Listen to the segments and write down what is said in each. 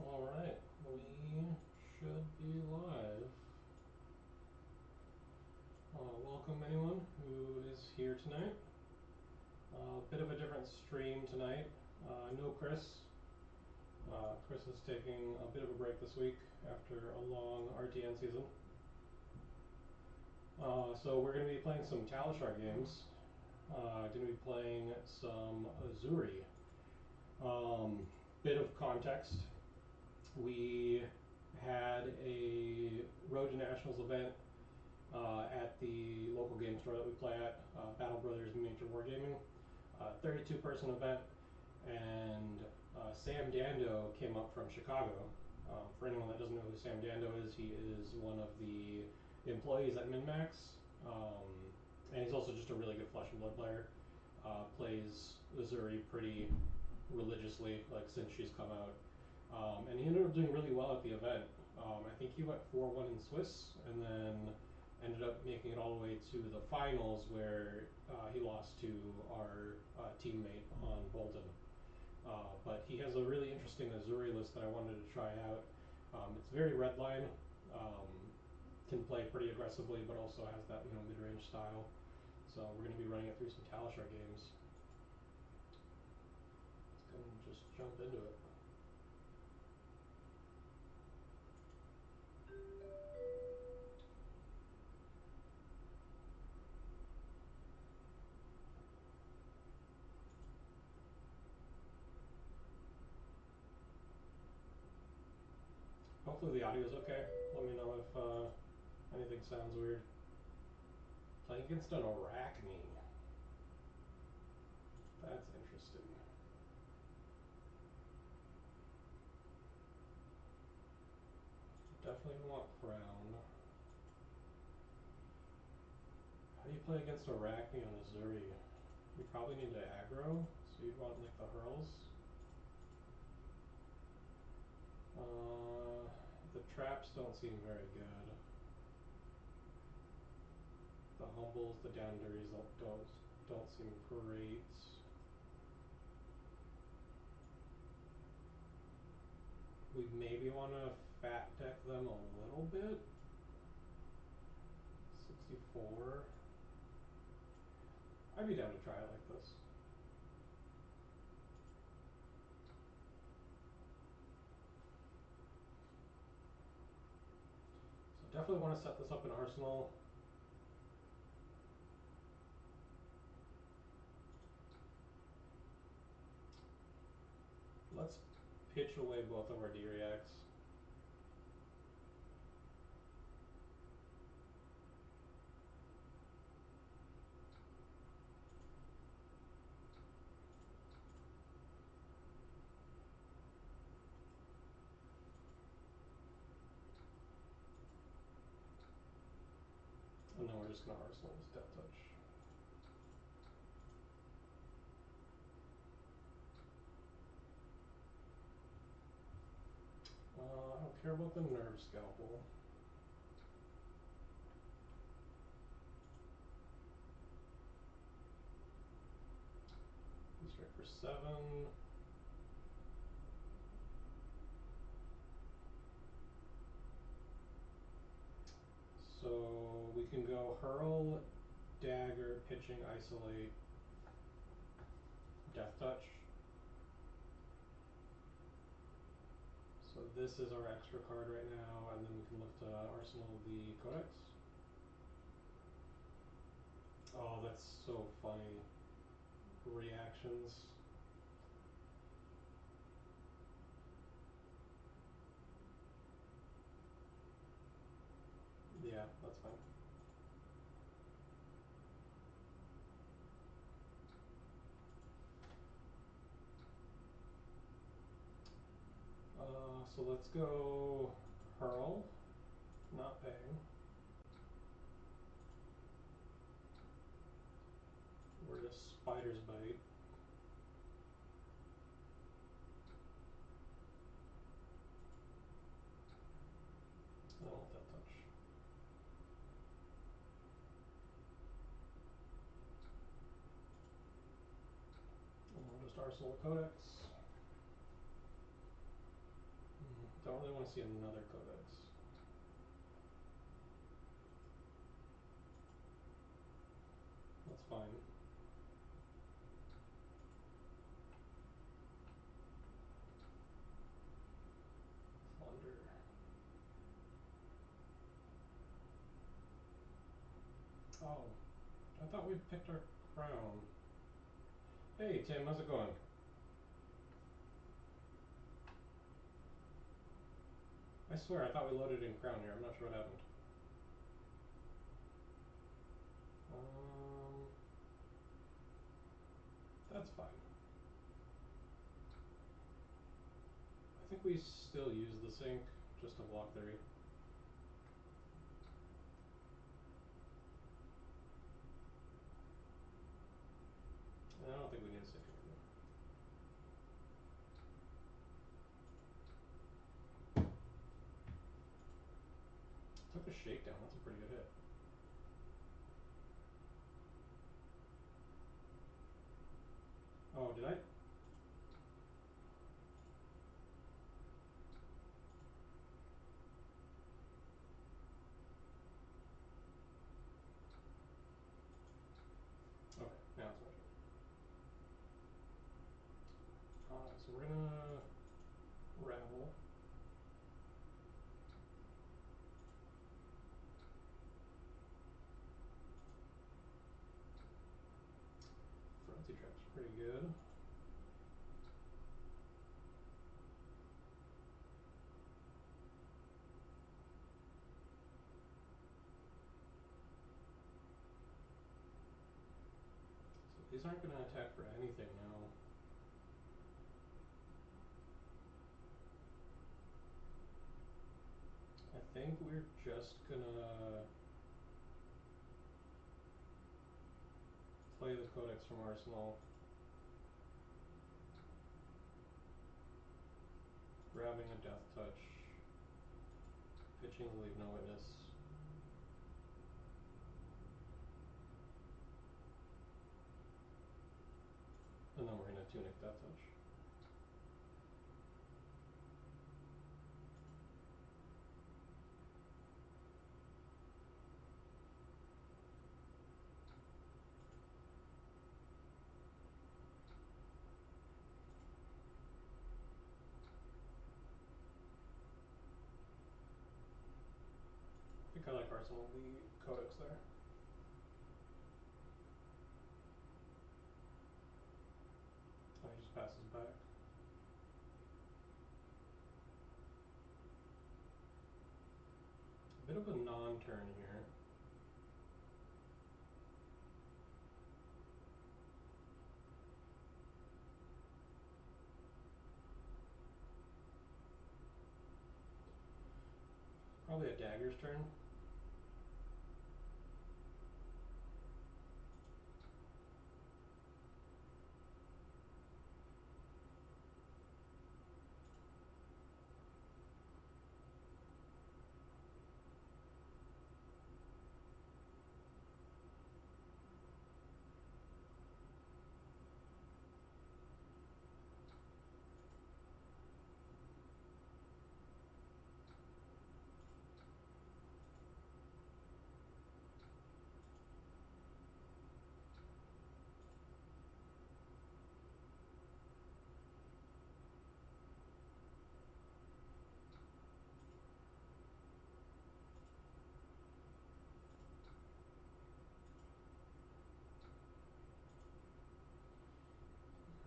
Alright, we should be live. Welcome anyone who is here tonight. A bit of a different stream tonight. No Chris. Chris is taking a bit of a break this week after a long RTN season. So we're going to be playing some Talishar games. Going to be playing some Uzuri. Bit of context. We had a Road to Nationals event at the local game store that we play at, Battle Brothers Miniature Wargaming. 32-person event, and Sam Dando came up from Chicago. For anyone that doesn't know who Sam Dando is, he is one of the employees at MinMax, and he's also just a really good Flesh and Blood player. Plays Uzuri pretty religiously, like since she's come out. And he ended up doing really well at the event. I think he went 4-1 in Swiss, and then ended up making it all the way to the finals, where he lost to our teammate on Bolton. But he has a really interesting Uzuri list that I wanted to try out. It's very redline, can play pretty aggressively, but also has that mid-range style. So we're going to be running it through some Talishar games. Let's go and just jump into it. Hopefully the audio is okay. Let me know if anything sounds weird. Playing against an Arachne. That's interesting. Definitely want Crown. How do you play against Arachne on Uzuri? You probably need to aggro, so you'd want like the hurls. The traps don't seem very good. The humbles, the downdirties don't seem great. We maybe want to fat deck them a little bit. 64. I'd be down to try it like this. So definitely want to set this up in Arsenal. Let's pitch away both of our D-reacts. And then we're just going to Arsenal this Death Touch. I don't care about the Nerve Scalpel. Strike for 7. So we can go Hurl, Dagger, Pitching, Isolate, Death Touch. So this is our extra card right now, and then we can look to Arsenal the Codex. Oh, that's so funny. Reactions. Yeah, that's fine. So let's go Hurl, not paying. We're just Spider's Bite. I don't want that touch. And we'll just Arsenal the Codex. really want to see another codex. That's fine. Plunder. Oh, I thought we'd picked our crown. Hey Tim, how's it going? I swear, I thought we loaded in crown here. I'm not sure what happened. That's fine. I think we still use the sync just to block 3. I don't think we need a sync anymore. Took a shakedown. That's a pretty good hit. Oh, did I? Okay, now it's my turn. So we're gonna ravel. Frenzy trap's pretty good. So these aren't gonna attack for anything now. I think we're just gonna play the codex from Arsenal. Grabbing a death touch. Pitching the leave no witness. And then we're gonna tunic death touch. I think I like Arsenal the codex there. Oh, he just passes back. A bit of a non-turn here. Probably a dagger's turn.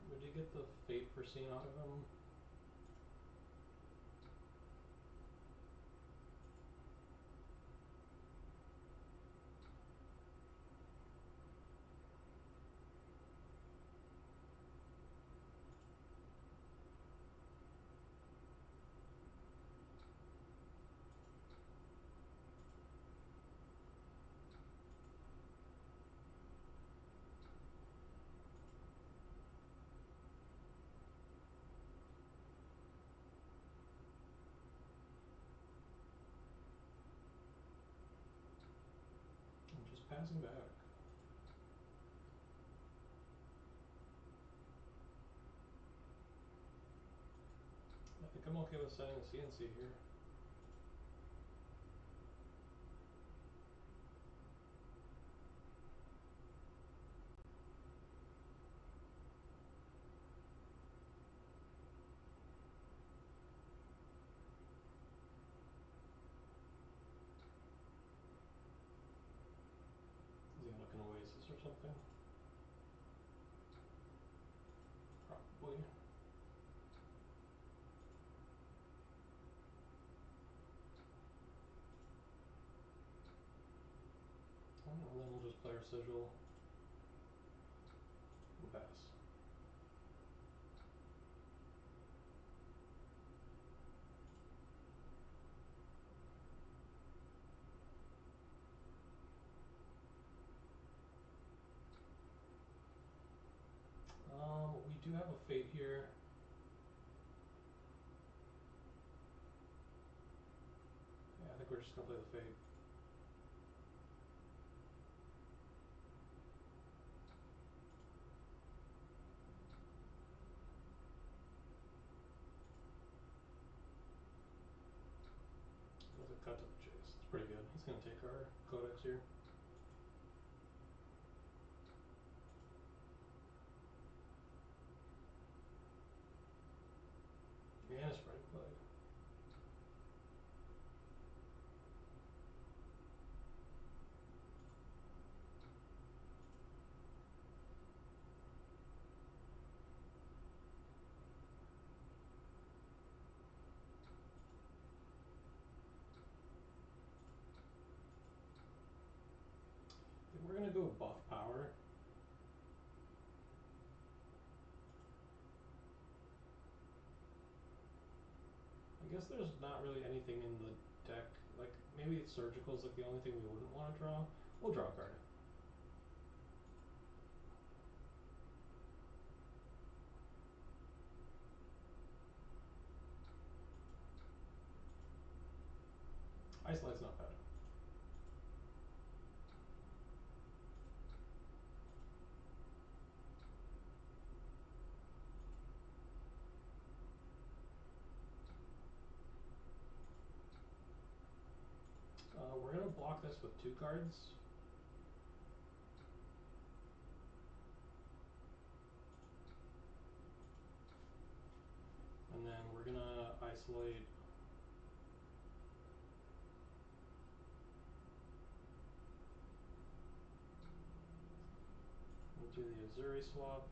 Would you get the fate foreseen out of him? I'm just passing back. I think think I'm okay with setting a CNC here. Is he gonna look an Oasis or something? Probably. And then we'll just play our sigil and pass. We do have a fate here. Yeah, I think we're just gonna play the fate. With a cut to the chase. It's pretty good. He's gonna take our codex here. And a spreading plague. I think we're gonna go buff power. I guess there's not really anything in the deck. Like, maybe Surgical's like the only thing we wouldn't want to draw. We'll draw a card. Isolate's not bad. We're gonna block this with 2 cards. And then we're gonna isolate and do the Uzuri swap.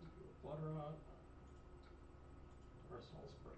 Do a Blood Rot. Arsenal Spring.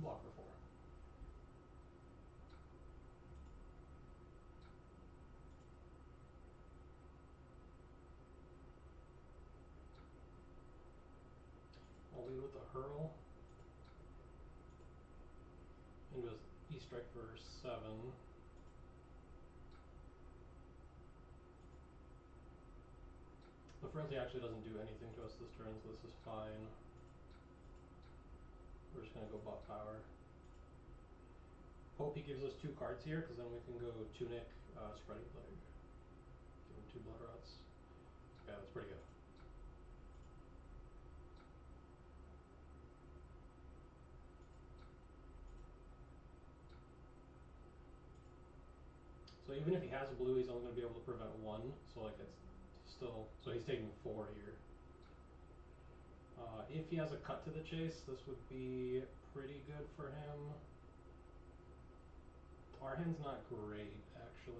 Block for 4. I'll lead with a Hurl. Into his E-Strike for 7. The Frenzy actually doesn't do anything to us this turn, so this is fine. We're just gonna go buff power. Hope he gives us 2 cards here, because then we can go Tunic, Spreading Plague. Give him 2 Blood Rots. Yeah, that's pretty good. So even if he has a blue, he's only going to be able to prevent 1. So like it's still, so he's taking 4 here. If he has a cut to the chase, this would be pretty good for him. Our hand's not great, actually.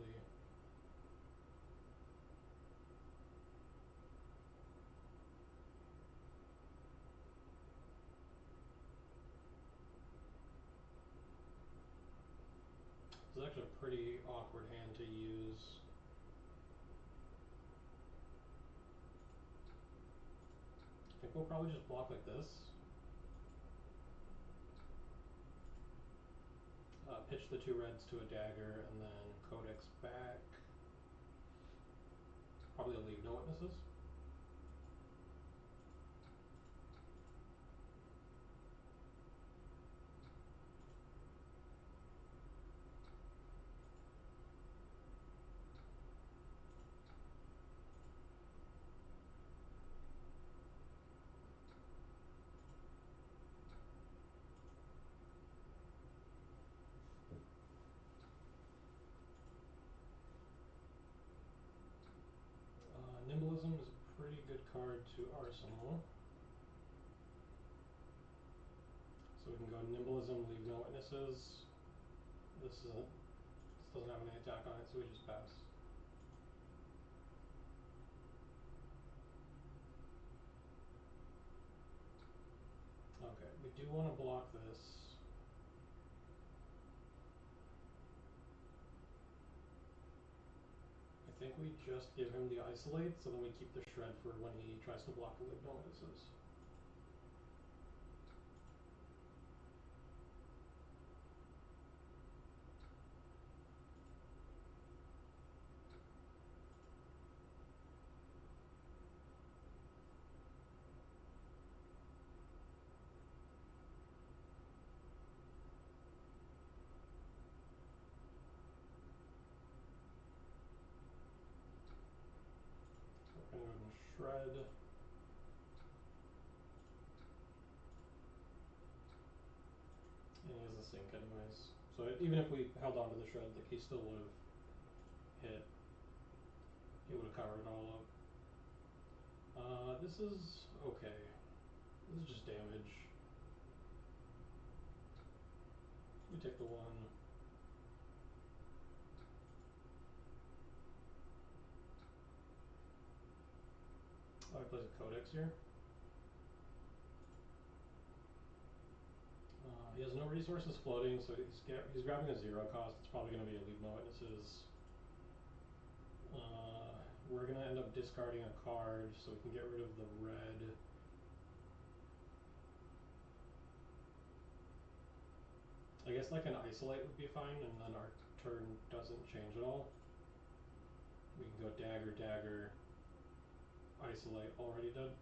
This is actually a pretty awkward hand to use. I think we'll probably just block like this. Pitch the 2 reds to a dagger, and then Codex back. Probably a leave no witnesses. Nimblism is a pretty good card to Arsenal. So we can go Nimblism, leave no witnesses. This doesn't have any attack on it, so we just pass. Okay, we do want to block this. I think we just give him the isolate, so then we keep the shred for when he tries to block the leave no witnesses. We're going to go and shred. And he has a sink anyways. So even if we held on to the shred, like, he still would have hit. He would have covered it all up. This is okay. This is just damage. We take the 1. Oh, he plays a Codex here. He has no resources floating, so he's grabbing a 0 cost. It's probably going to be a leave no witnesses. We're going to end up discarding a card so we can get rid of the red. I guess like an isolate would be fine, and then our turn doesn't change at all. We can go dagger, dagger, isolate, already dead.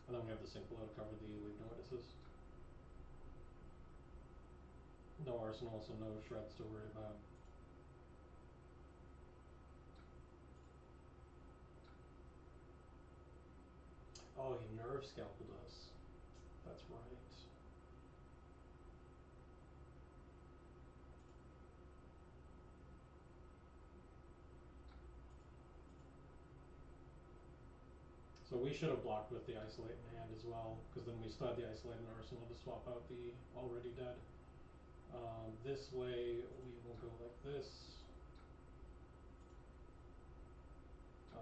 And then we have the sink below to cover the leave no witnesses. No arsenal, so no shreds to worry about. Oh, he nerve scalpeled us. That's right. So we should have blocked with the isolate in hand as well, because then we still had the isolate in arsenal to swap out the already dead. This way we will go like this.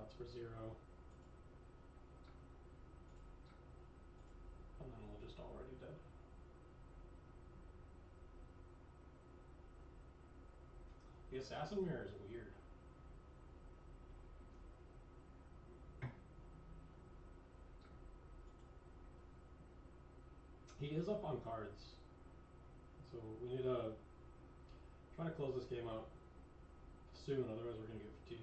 It's for 0. And then we'll just already dead. The assassin mirror is weird. He is up on cards, so we need to try to close this game out soon, otherwise we're going to get fatigued.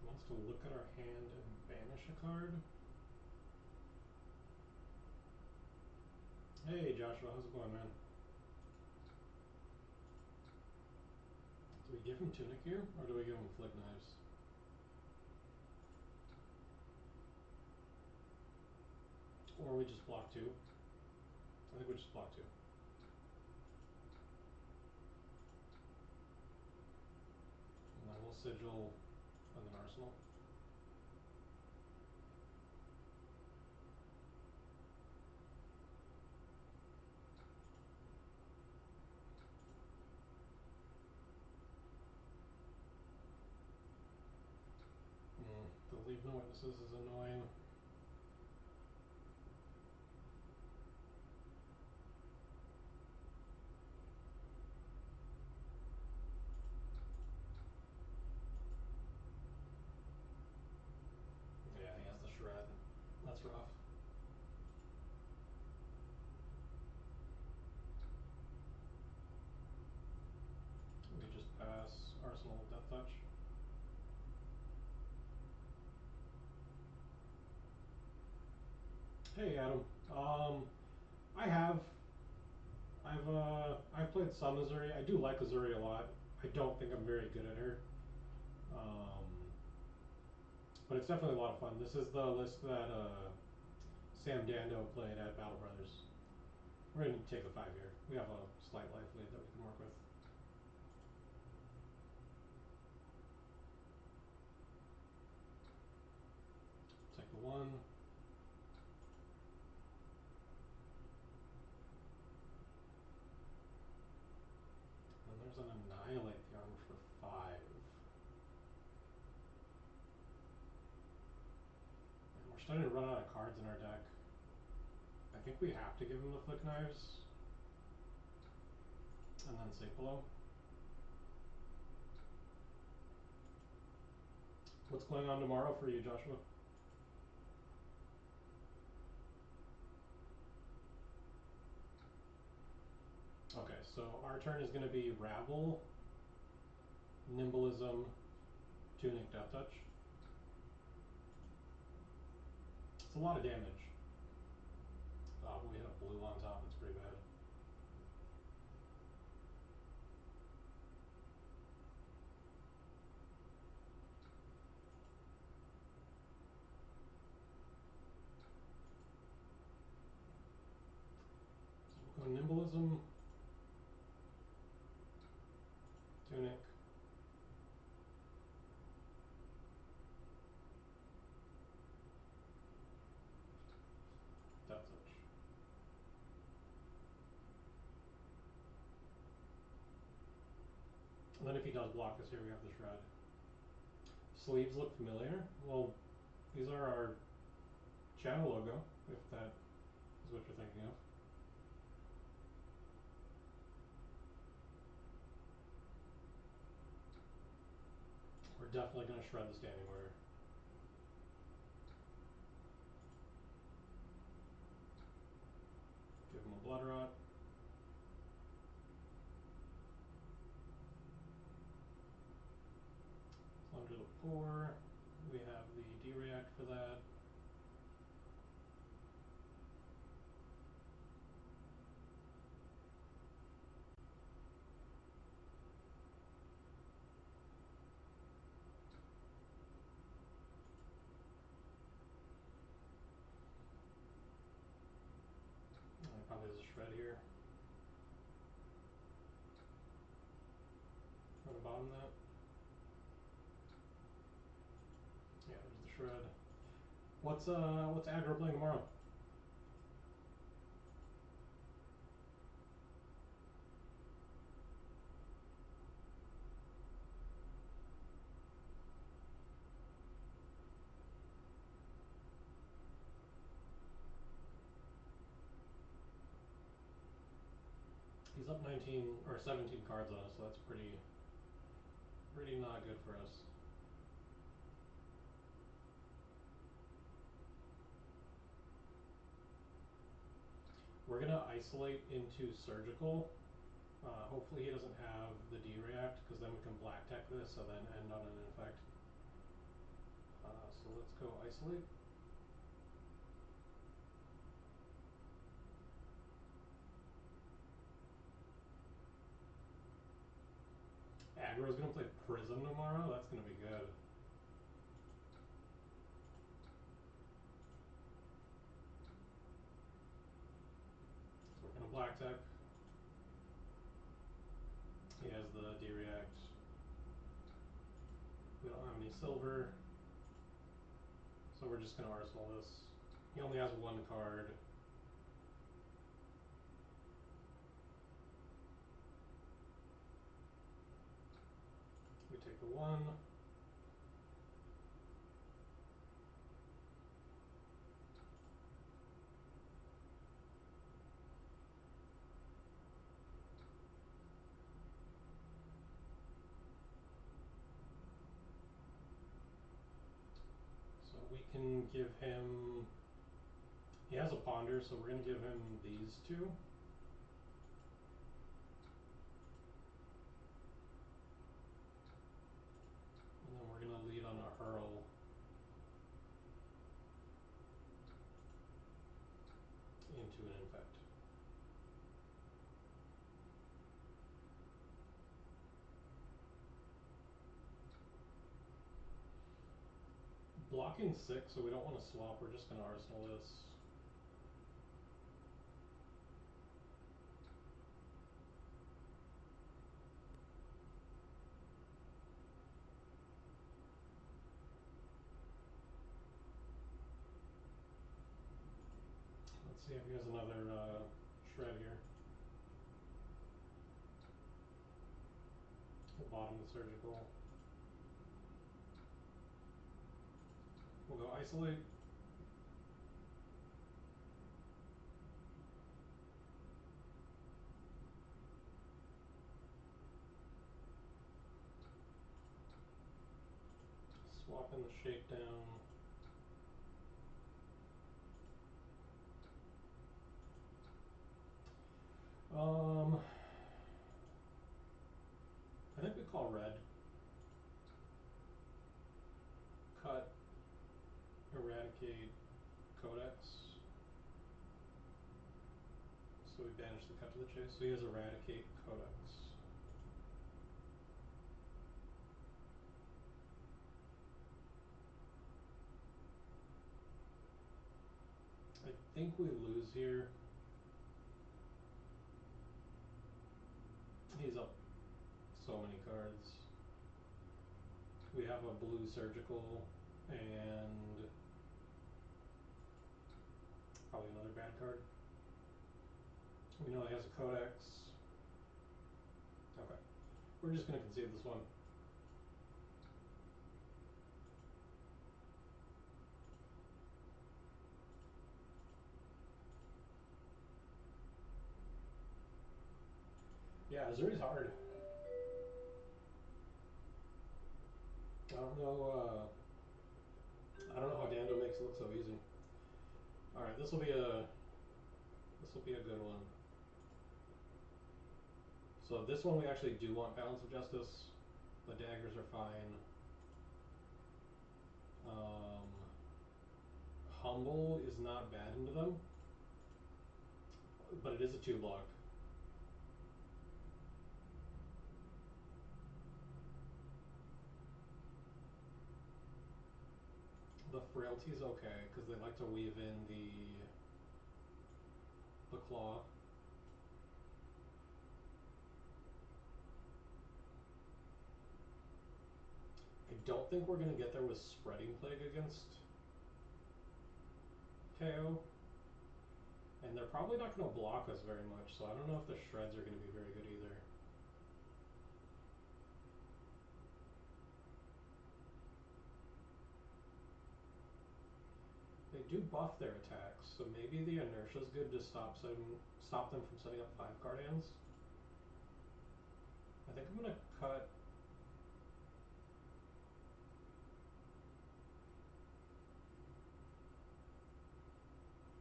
He wants to look at our hand and banish a card. Hey Joshua, how's it going, man? Do we give him Tunic here, or do we give him Flick Knives? Or we just block 2? I think we just block 2. And then we'll sigil and then arsenal. Leave no witnesses is annoying. Yeah, he has the shred. That's rough. We just pass Arsenal Death Touch. Hey Adam. I've played some Uzuri. I do like Uzuri a lot. I don't think I'm very good at her. But it's definitely a lot of fun. This is the list that Sam Dando played at Battle Brothers. We're going to take the 5 here. We have a slight life lead that we can work with. Take the 1. And there's an Annihilate the armor for 5. And we're starting to run out of cards in our deck. I think we have to give him the Flick Knives. And then Sink Below. What's going on tomorrow for you, Joshua? Okay, so our turn is going to be Rabble, Nimbleism, Tunic, Death Touch. It's a lot of damage. But we hit a blue on top, it's pretty bad. So we'll go Nimbleism, Tunic, Death Touch. And then if he does block us here, we have the Shred. Sleeves look familiar. Well, these are our channel logo, if that is what you're thinking of. We're definitely going to shred the standing order. Give him a Blood Rot. Under the 4, we have the D-React for that. Probably has a Shred here. On the bottom of that. Yeah, there's the Shred. What's aggro playing tomorrow? He's up 19 or 17 cards on us, so that's pretty not good for us. We're gonna isolate into Surgical. Hopefully he doesn't have the D-React, because then we can black tech this and then end on an effect. So let's go isolate. Aggro's gonna play Prism tomorrow. That's gonna be good. So we're gonna black tech. He has the D-React. We don't have any silver, so we're just gonna arsenal this. He only has 1 card. We take the 1. can give him... He has a ponder, so we're going to give him these two. And then we're going to lead on a hurl into an infect. Blocking 6, so we don't want to swap. We're just going to arsenal this. Let's see if he has another shred here. We'll bottom the surgical. We'll go isolate. Swap in the shakedown. I think we call red. Cut, eradicate, codex. So we banish the cut to the chase. So he has eradicate, codex. I think we lose here. He's up so many cards. We have a blue surgical and probably another bad card. We know he has a codex. Okay. We're just going to concede this one. Yeah, Uzuri's hard. I don't know how Dando makes it look so easy. Alright, this will be a good one. So this one we actually do want balance of justice. The daggers are fine. Humble is not bad into them, but it is a 2-block. The frailty's okay because they like to weave in the claw. I don't think we're gonna get there with spreading plague against Kayo, and they're probably not gonna block us very much. So I don't know if the shreds are gonna be very good either. They do buff their attacks, so maybe the inertia is good to stop them from setting up 5-card hands. I think I'm gonna cut.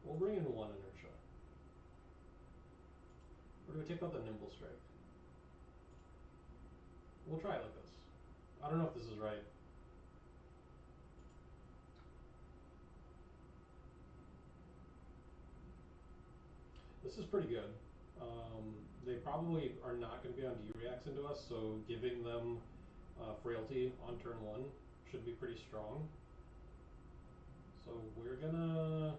We'll bring in 1 inertia. Or do we take out the nimble strike? We'll try it like this. I don't know if this is right. This is pretty good. They probably are not going to be on D-reacts into us, so giving them frailty on turn 1 should be pretty strong. So we're gonna...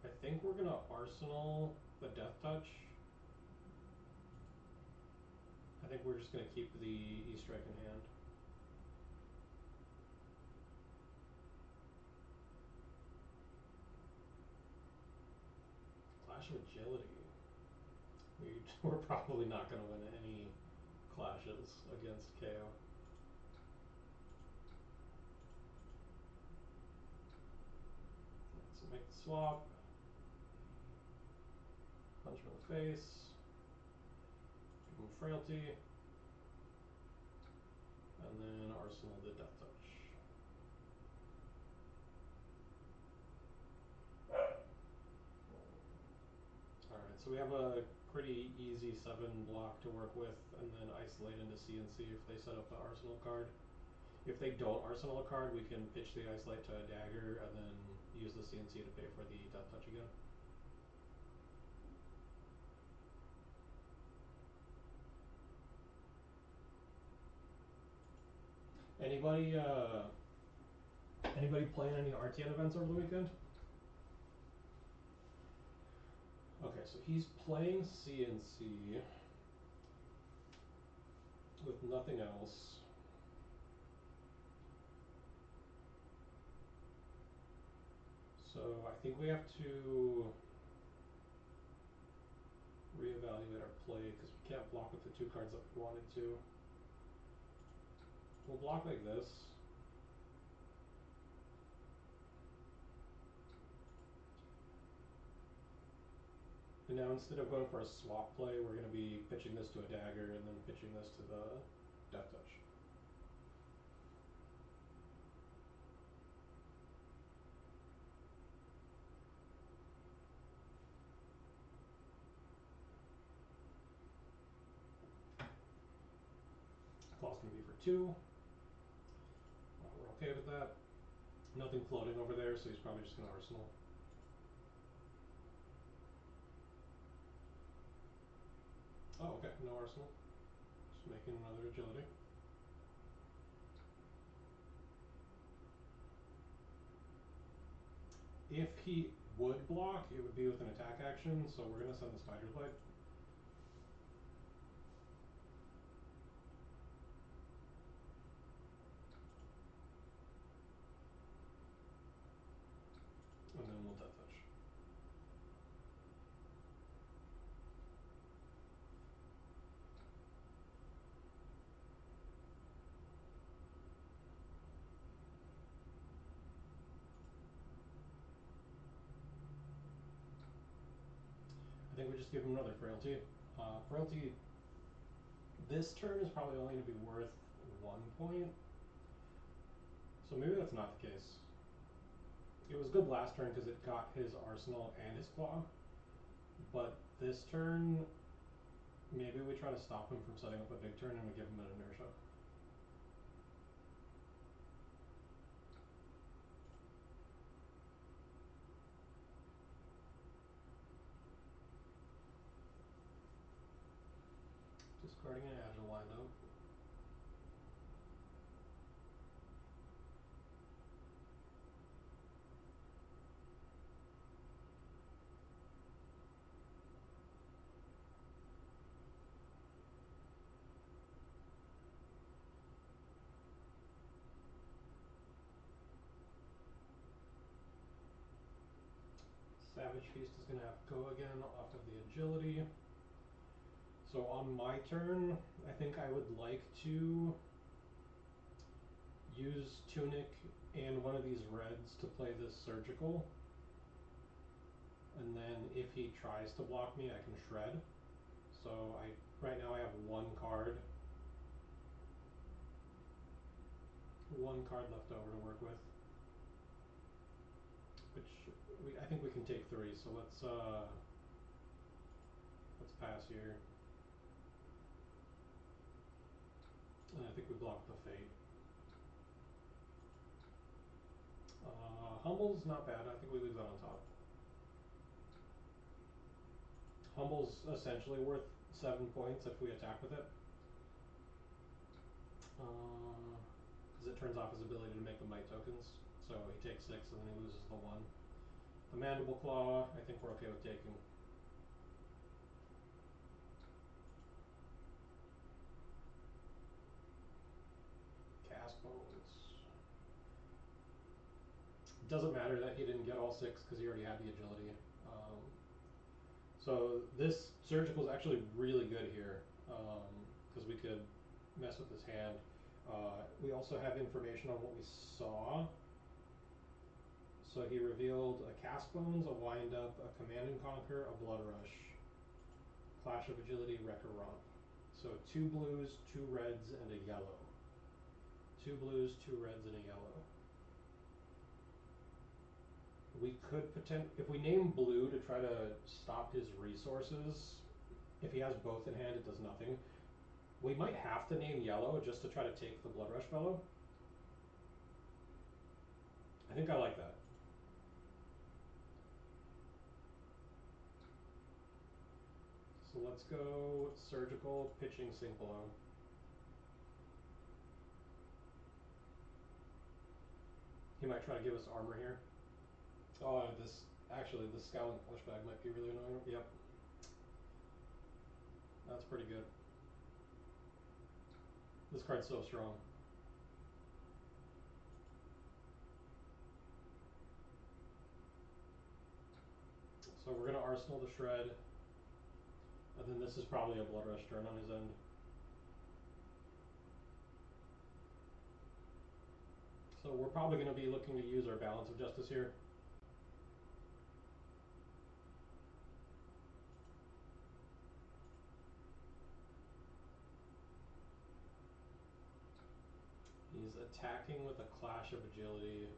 I think we're gonna arsenal the death touch. I think we're just gonna keep the E-strike in hand. Clash of agility. We're probably not gonna win any clashes against Kayo. So make the swap. Punch him in the face. Give him frailty. So we have a pretty easy 7 block to work with, and then isolate into CNC if they set up the arsenal card. If they don't arsenal a card, we can pitch the isolate to a dagger and then use the CNC to pay for the death touch again. Anybody playing any RTN events over the weekend? Okay, so he's playing CNC with nothing else. So I think we have to reevaluate our play because we can't block with the 2 cards that we wanted to. We'll block like this. And now instead of going for a swap play, we're going to be pitching this to a dagger and then pitching this to the death touch. Claw's going to be for 2. We're okay with that. Nothing floating over there, so he's probably just going to arsenal. Oh, okay, no arsenal. Just making another agility. If he would block, it would be with an attack action, so we're going to send the Spider Blade. And then we'll death touch. I think we just give him another frailty. Frailty this turn is probably only going to be worth 1 point. So maybe that's not the case. It was good last turn because it got his arsenal and his claw. But this turn, maybe we try to stop him from setting up a big turn and we give him an inertia. Discarding an agile window. Savage Feast is going to have go again off of the agility. So on my turn, I think I would like to use Tunic and one of these reds to play this surgical. And then if he tries to block me, I can shred. So right now I have 1 card. 1 card left over to work with. Which I think we can take 3, so let's pass here. And I think we block the Fate. Humble's not bad, I think we leave that on top. Humble's essentially worth 7 points if we attack with it. Because it turns off his ability to make the might tokens. So he takes 6 and then he loses the 1. The Mandible Claw, I think we're okay with taking. Cast Bones. It doesn't matter that he didn't get all 6 because he already had the agility. So this surgical is actually really good here because we could mess with his hand. We also have information on what we saw. So he revealed a Cast Bones, a Wind Up, a Command and Conquer, a Blood Rush, Clash of Agility, Wreck or Romp. So 2 blues, 2 reds, and a yellow. 2 blues, 2 reds, and a yellow. We could if we name blue to try to stop his resources. If he has both in hand, it does nothing. We might have to name yellow just to try to take the Blood Rush fellow. I think I like that. So let's go surgical, pitching, sink below. He might try to give us armor here. Oh, this actually the scowling pushback might be really annoying. Yep. That's pretty good. This card's so strong. So we're gonna Arsenal the Shred. And then this is probably a Blood Rush turn on his end. So we're probably gonna be looking to use our Balance of Justice here. He's attacking with a Clash of Agility.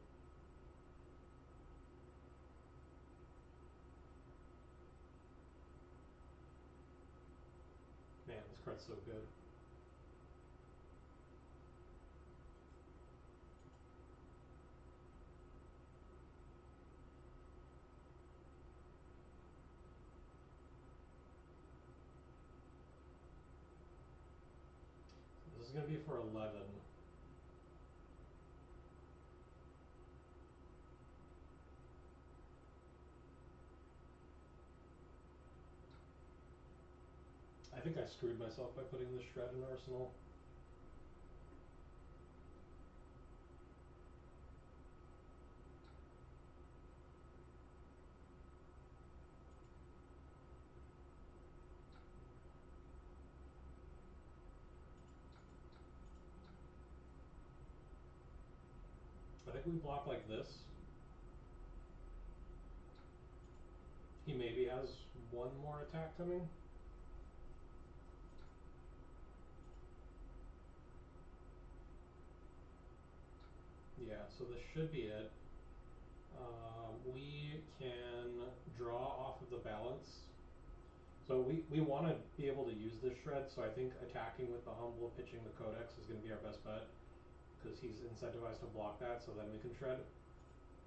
Man, this card's so good. This is going to be for 11. I think I screwed myself by putting this Shred in Arsenal. I think we block like this. He maybe has one more attack coming. Yeah, so this should be it. We can draw off of the Balance. So we want to be able to use this Shred, so I think attacking with the Humble, pitching the Codex is going to be our best bet. Because he's incentivized to block that, so then we can Shred.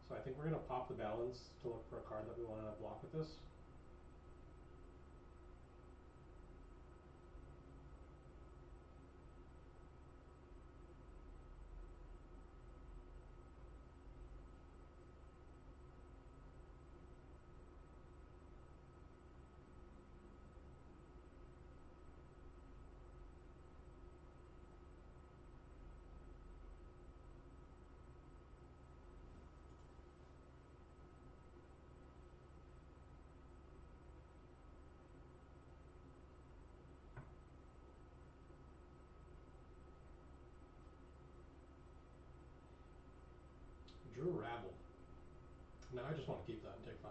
So I think we're going to pop the Balance to look for a card that we want to block with this. Drew Rabble. Now I just want to keep that and take 5.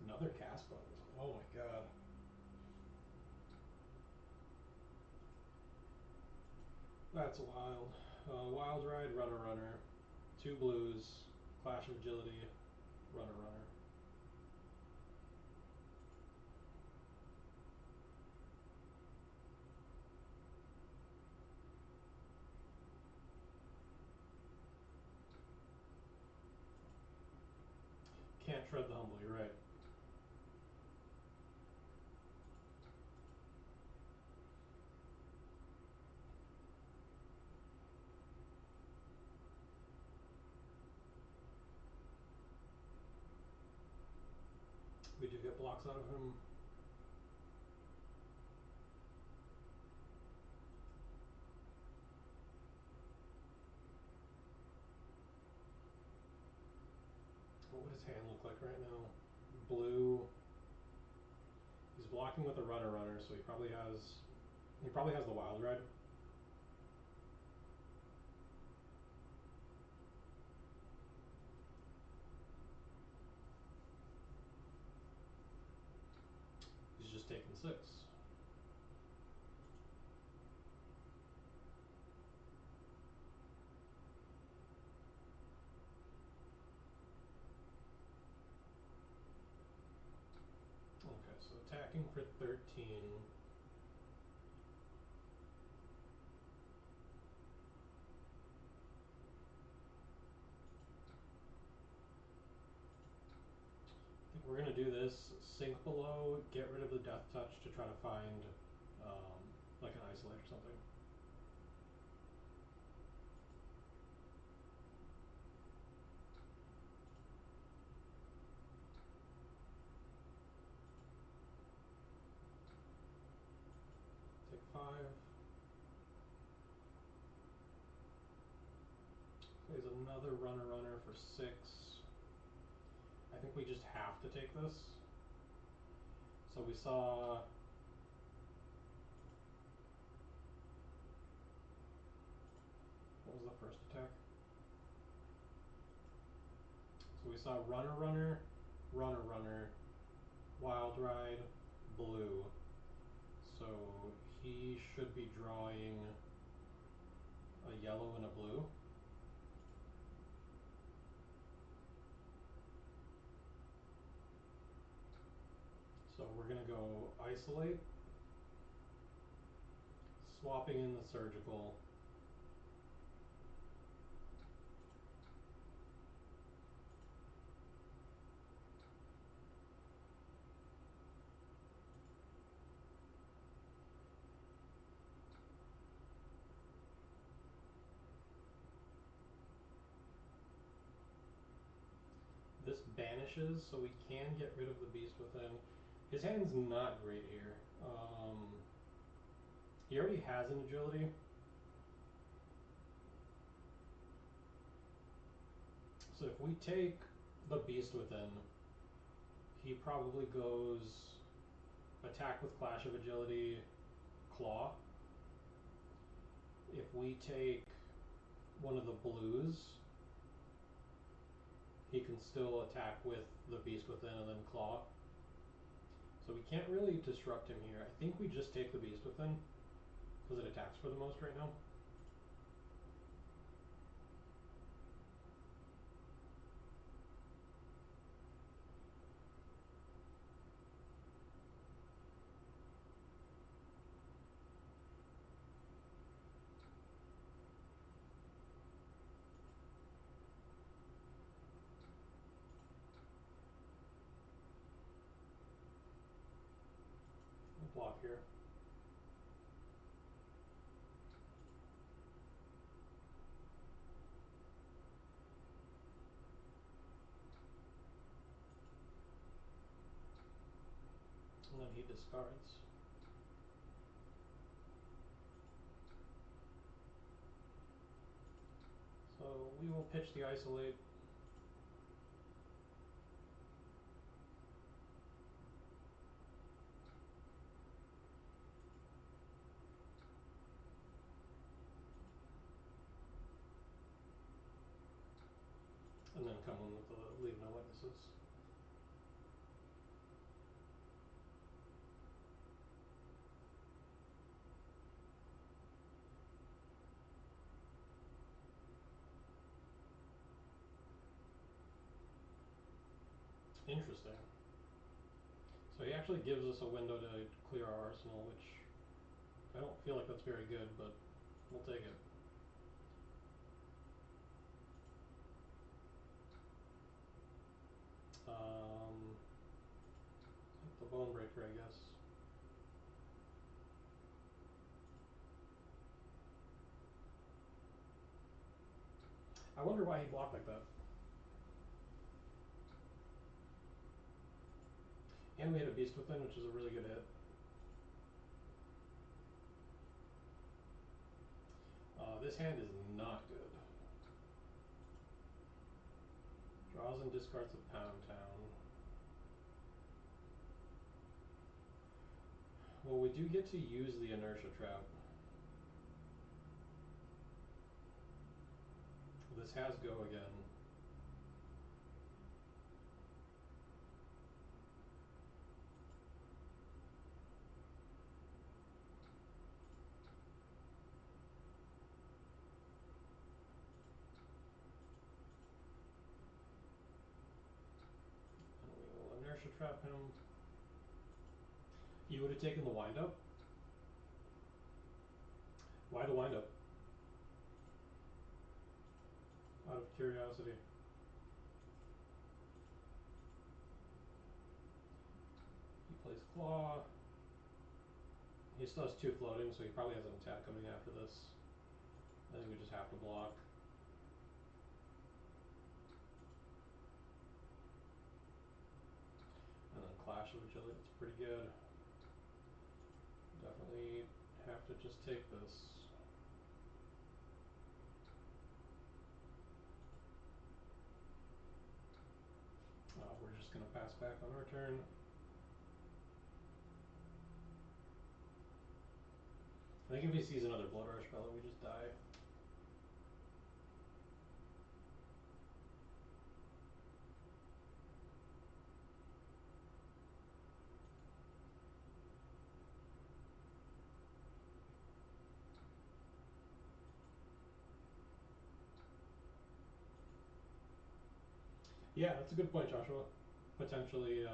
Another cast button. Oh my god. That's wild. Wild Ride, Runner Runner. 2 blues, Clash of Agility, Runner Runner. Can't Shred the Humble, you're right. We do get blocks out of him. What would his hand look like right now? Blue. He's blocking with a Runner Runner, so he probably has the Wild Ride. He's just taking 6. attacking for 13. I think we're going to do this, sink below, get rid of the death touch to try to find like an isolate or something. Take 5. Plays another runner for 6. I think we just have to take this. So we saw what was the first attack? So we saw runner, wild ride, blue. So he should be drawing a yellow and a blue. So we're going to go isolate, swapping in the surgical. This banishes, so we can get rid of the beast within. His hand's not great here. He already has an agility. So if we take the beast within, he probably goes attack with Clash of Agility, claw. If we take one of the blues, he can still attack with the beast within and then claw. So we can't really disrupt him here. I think we just take the beast within because it attacks for the most right now. Block here. And then he discards. So we will pitch the isolate. And then come in with the leave no witnesses. Interesting. So he actually gives us a window to clear our arsenal, which I don't feel like that's very good, but we'll take it. The bone breaker, I guess. I wonder why he blocked like that. And we hit a beast within, which is a really good hit. This hand is not good. Draws and discards a Pound Town. Well, we do get to use the inertia trap. This has go again. And we will inertia trap him. You would have taken the wind-up? Why the wind-up? Out of curiosity. He plays Claw. He still has 2 floating, so he probably has an attack coming after this. I think we just have to block. And then Clash of Agility, it's pretty good. Definitely have to just take this. We're just going to pass back on our turn. I think if he sees another Blood Rush Bellow, we just die. Yeah, that's a good point, Joshua. Potentially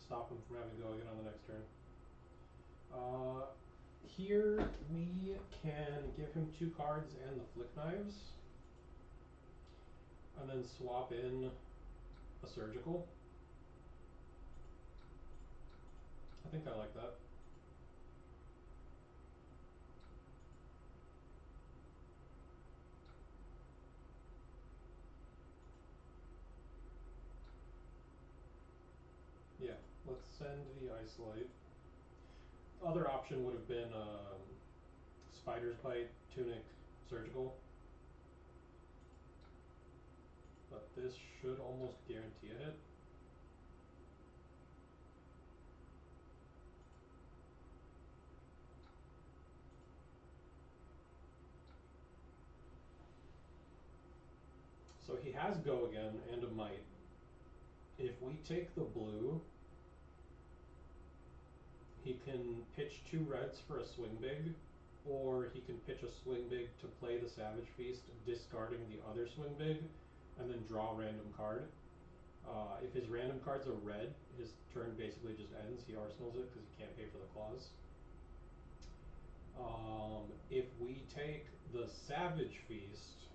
stop him from having to go again on the next turn. Here we can give him 2 cards and the Flick Knives, and then swap in a Surgical. I think I like that. Yeah, let's send the Isolate. Other option would have been Spider's Bite, Tunic, Surgical. But this should almost guarantee a hit. So he has Go again and a Might. If we take the blue, he can pitch 2 reds for a Swing Big, or he can pitch a Swing Big to play the Savage Feast, discarding the other Swing Big, and then draw a random card. If his random cards are red, his turn basically just ends. He arsenals it because he can't pay for the claws. If we take the Savage Feast,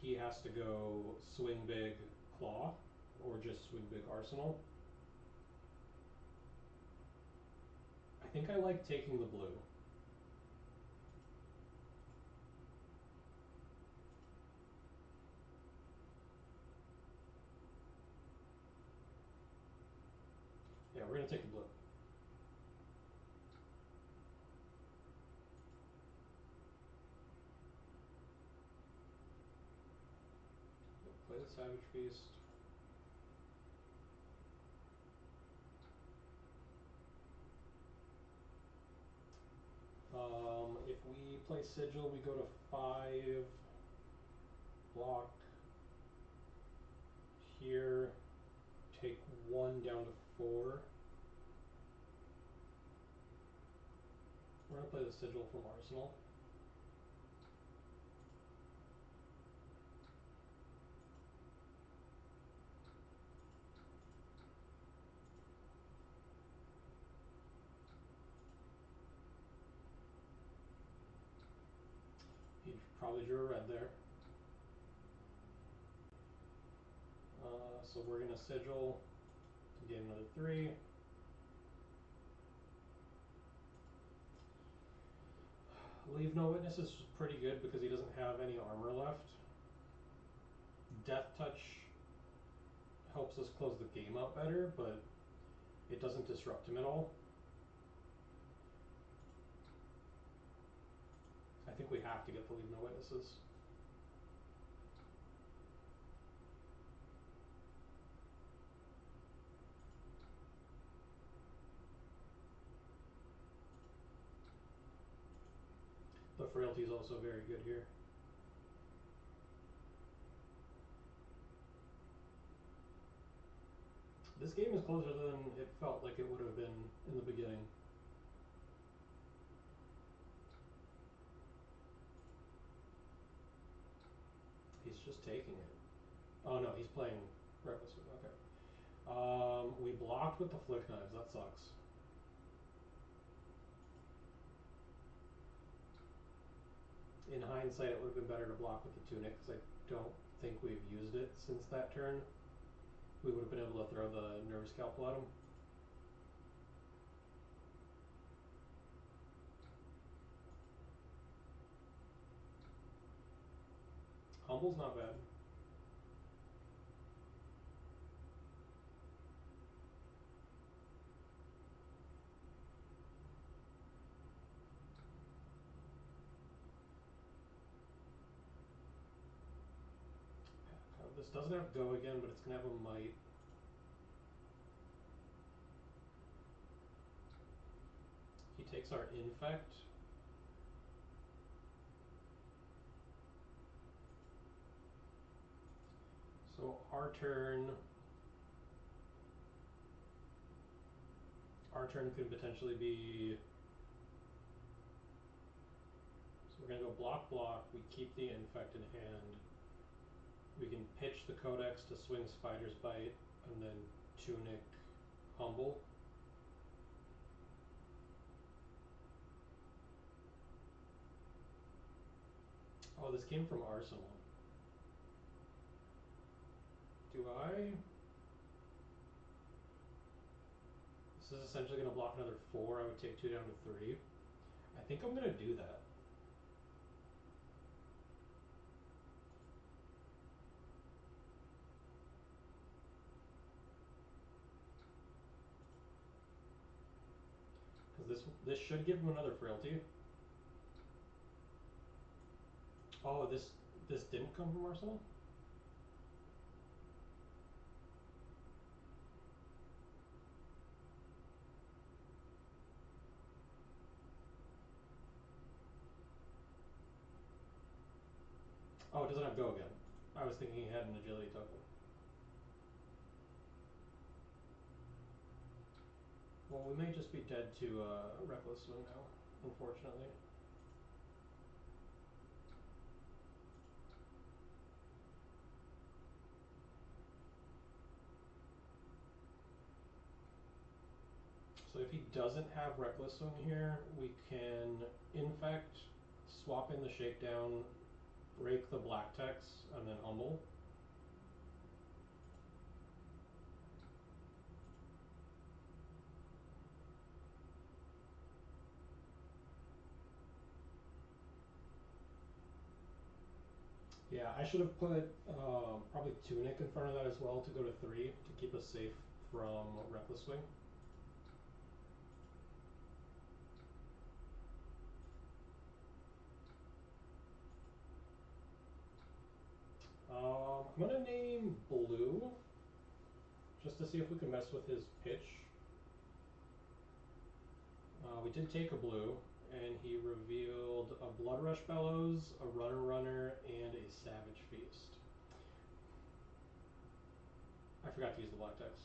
he has to go Swing Big, Claw, or just Swing Big, Arsenal. I think I like taking the blue. Yeah, we're gonna take the blue. Play the Savage Feast. If we play Sigil, we go to 5, block here, take 1 down to 4. We're gonna play the Sigil from Arsenal. He probably drew a red there. So we're gonna Sigil to gain another 3. Leave No Witnesses is pretty good because he doesn't have any armor left. Death Touch helps us close the game out better, but it doesn't disrupt him at all. I think we have to get the Leave No Witnesses. The Frailty is also very good here. This game is closer than it felt like it would have been in the beginning. He's just taking it. Oh no, he's playing Reckless. Okay. We blocked with the flick knives. That sucks. In hindsight, it would have been better to block with the tunic because I don't think we've used it since that turn. We would have been able to throw the nerve scalpel at him. Humble's not bad. This doesn't have go again, but it's going to have a might. He takes our infect. So our turn could potentially be, so we're going to go block, block, we keep the infect in hand. We can pitch the Codex to swing Spider's Bite, and then tunic Humble. Oh, this came from Arsenal. Do I? This is essentially going to block another 4. I would take 2 down to 3. I think I'm going to do that. Because this should give him another frailty. Oh, this didn't come from Arsenal? Oh, it doesn't have go again. I was thinking he had an agility token. Well, we may just be dead to Reckless Swing now, unfortunately. So if he doesn't have Reckless Swing here, we can infect, swap in the Shakedown, break the black text, and then Humble. Yeah, I should have put probably Tunic in front of that as well to go to 3 to keep us safe from Reckless Swing. I'm going to name Blue just to see if we can mess with his pitch. We did take a blue, and he revealed a Blood Rush Bellows, a Runner Runner, and a Savage Feast. I forgot to use the black text.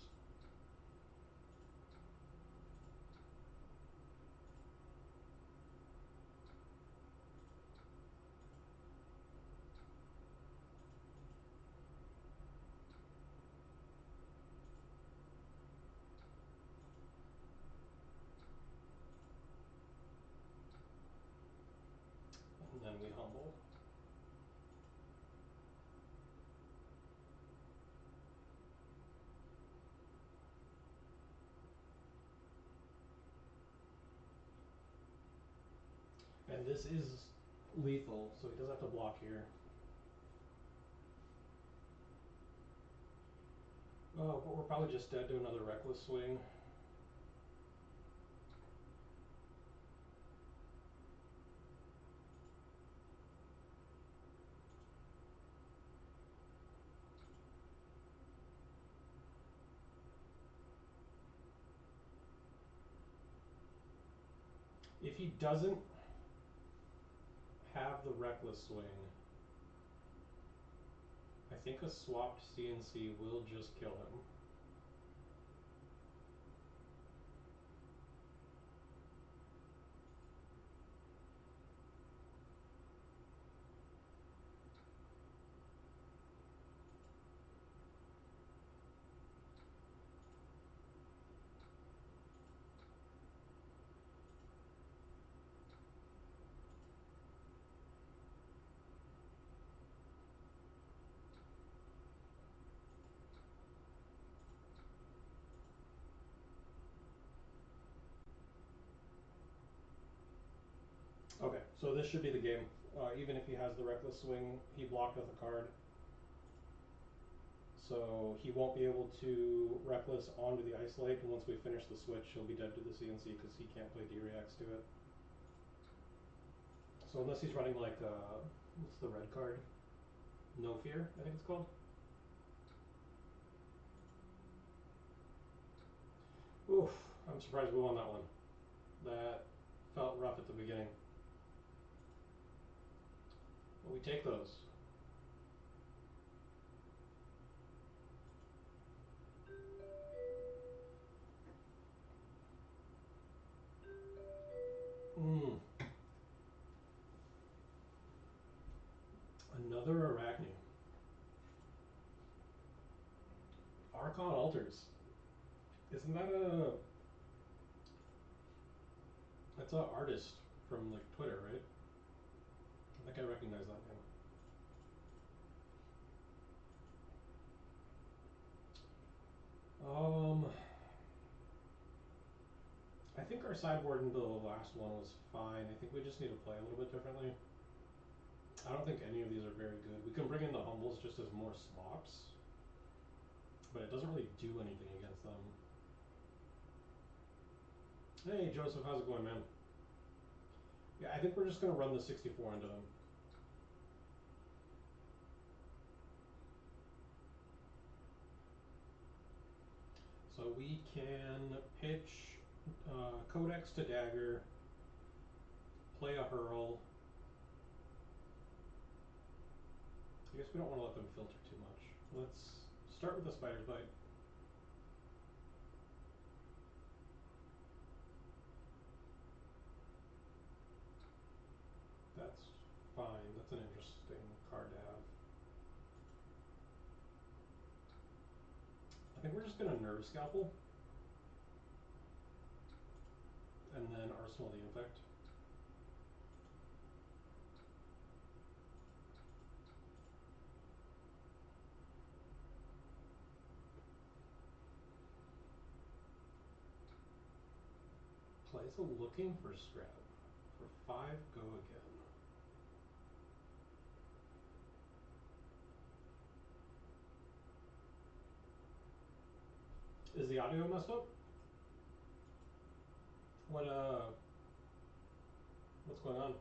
And then we humble. And this is lethal, so he does have to block here. Oh, but we're probably just dead to another Reckless Swing. If he doesn't have the Reckless Swing, I think a swapped CNC will just kill him. So this should be the game. Even if he has the reckless swing, he blocked with a card. So he won't be able to reckless onto the isolate, and once we finish the switch, he'll be dead to the CNC because he can't play D-reacts to it. So unless he's running like, what's the red card? No Fear, I think it's called. Oof, I'm surprised we won that one. That felt rough at the beginning. But we take those. Another Arachne. Archon Altars. Isn't that a... That's an artist from like Twitter, right? I think I recognize that name. I think our sideboard in the last one was fine. I think we just need to play a little bit differently. I don't think any of these are very good. We can bring in the Humbles just as more slops, but it doesn't really do anything against them. Hey Joseph, how's it going, man? Yeah, I think we're just gonna run the 64 into them. So we can pitch Codex to Dagger, play a Hurl. I guess we don't want to let them filter too much. Let's start with the Spider's Bite. That's fine. That's an interesting card to have. I think we're just going to Nerve Scalpel. And then Arsenal the Infect. Plays a Looking for Scrap. For 5, go again. Is the audio messed up? What's going on?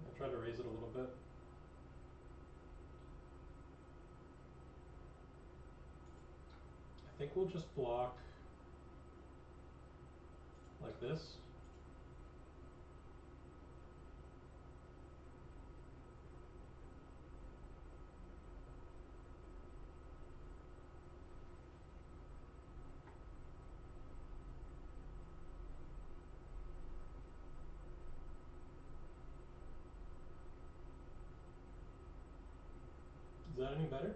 I tried to raise it a little bit. I think we'll just block like this. Is that any better?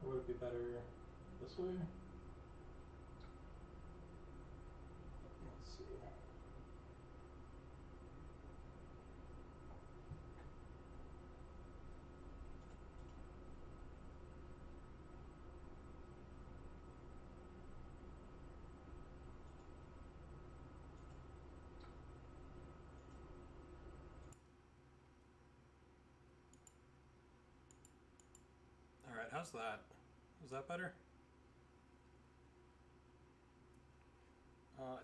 Or would it be better this way? Let's see. Alright, how's that? Is that better?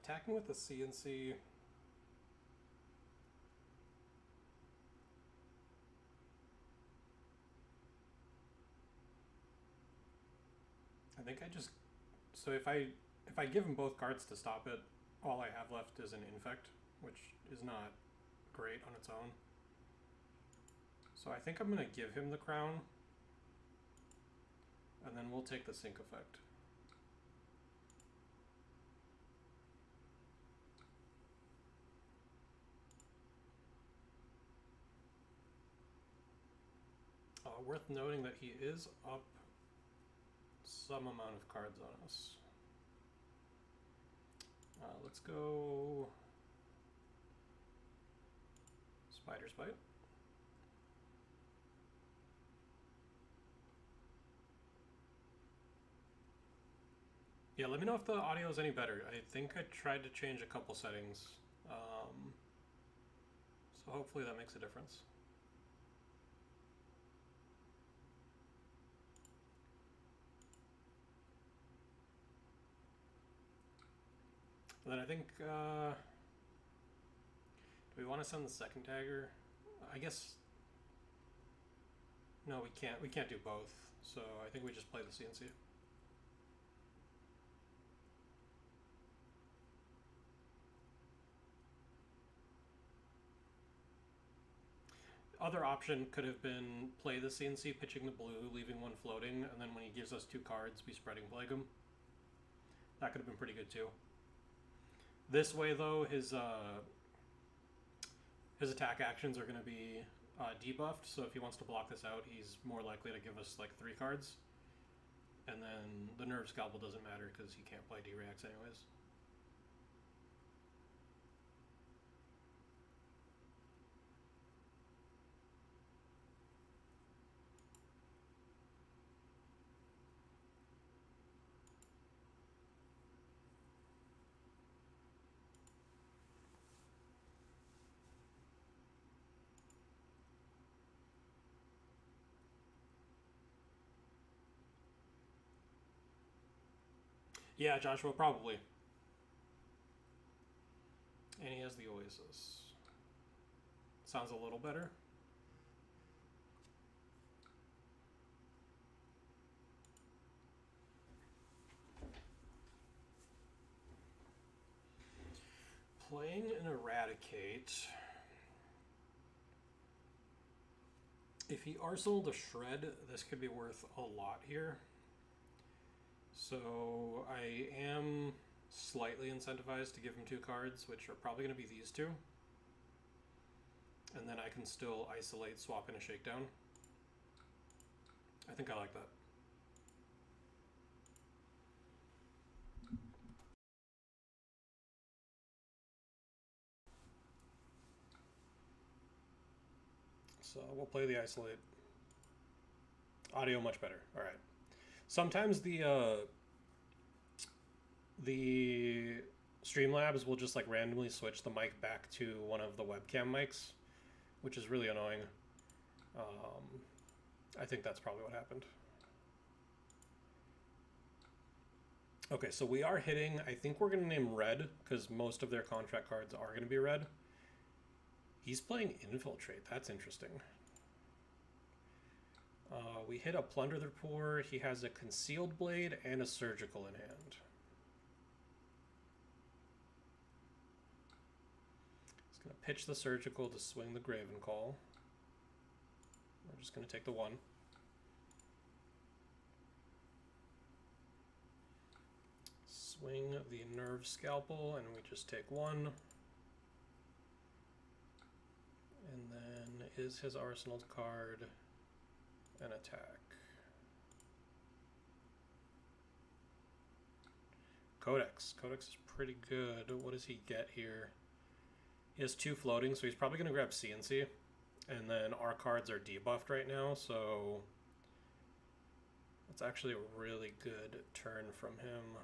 Attacking with the CNC. I think I just... So if I give him both cards to stop it, all I have left is an Infect, which is not great on its own. So I think I'm going to give him the Crown, and then we'll take the Sync effect. Worth noting that he is up some amount of cards on us. Let's go Spider's Bite. Yeah, let me know if the audio is any better. I think I tried to change a couple settings. So hopefully that makes a difference. And then I think, do we want to send the second tagger? I guess, no, we can't. We can't do both. So I think we just play the CNC. Other option could have been play the CNC, pitching the blue, leaving one floating, and then when he gives us 2 cards, we spreading plague him. That could have been pretty good too. This way, though, his attack actions are going to be debuffed, so if he wants to block this out, he's more likely to give us like 3 cards. And then the Nerve Scalpel doesn't matter because he can't play D-Reacts anyways. Yeah, Joshua, probably. And he has the Oasis. Sounds a little better. Playing an Eradicate. If he arsenaled a Shred, this could be worth a lot here. So I am slightly incentivized to give him 2 cards, which are probably going to be these 2. And then I can still isolate, swap in a Shakedown. I think I like that. So we'll play the Isolate. Audio much better. All right. Sometimes the Streamlabs will just like randomly switch the mic back to one of the webcam mics, which is really annoying. I think that's probably what happened. Okay, so we are hitting, I think we're going to name red because most of their contract cards are going to be red. He's playing Infiltrate. That's interesting. We hit a Plunder the Poor. He has a Concealed Blade and a Surgical in hand. He's going to pitch the Surgical to swing the Graven Call. We're just going to take the 1. Swing the Nerve Scalpel, and we just take 1. And then is his arsenal card an attack? Codex. Codex is pretty good. What does he get here? He has 2 floating, so he's probably going to grab CNC. And then our cards are debuffed right now, so that's actually a really good turn from him.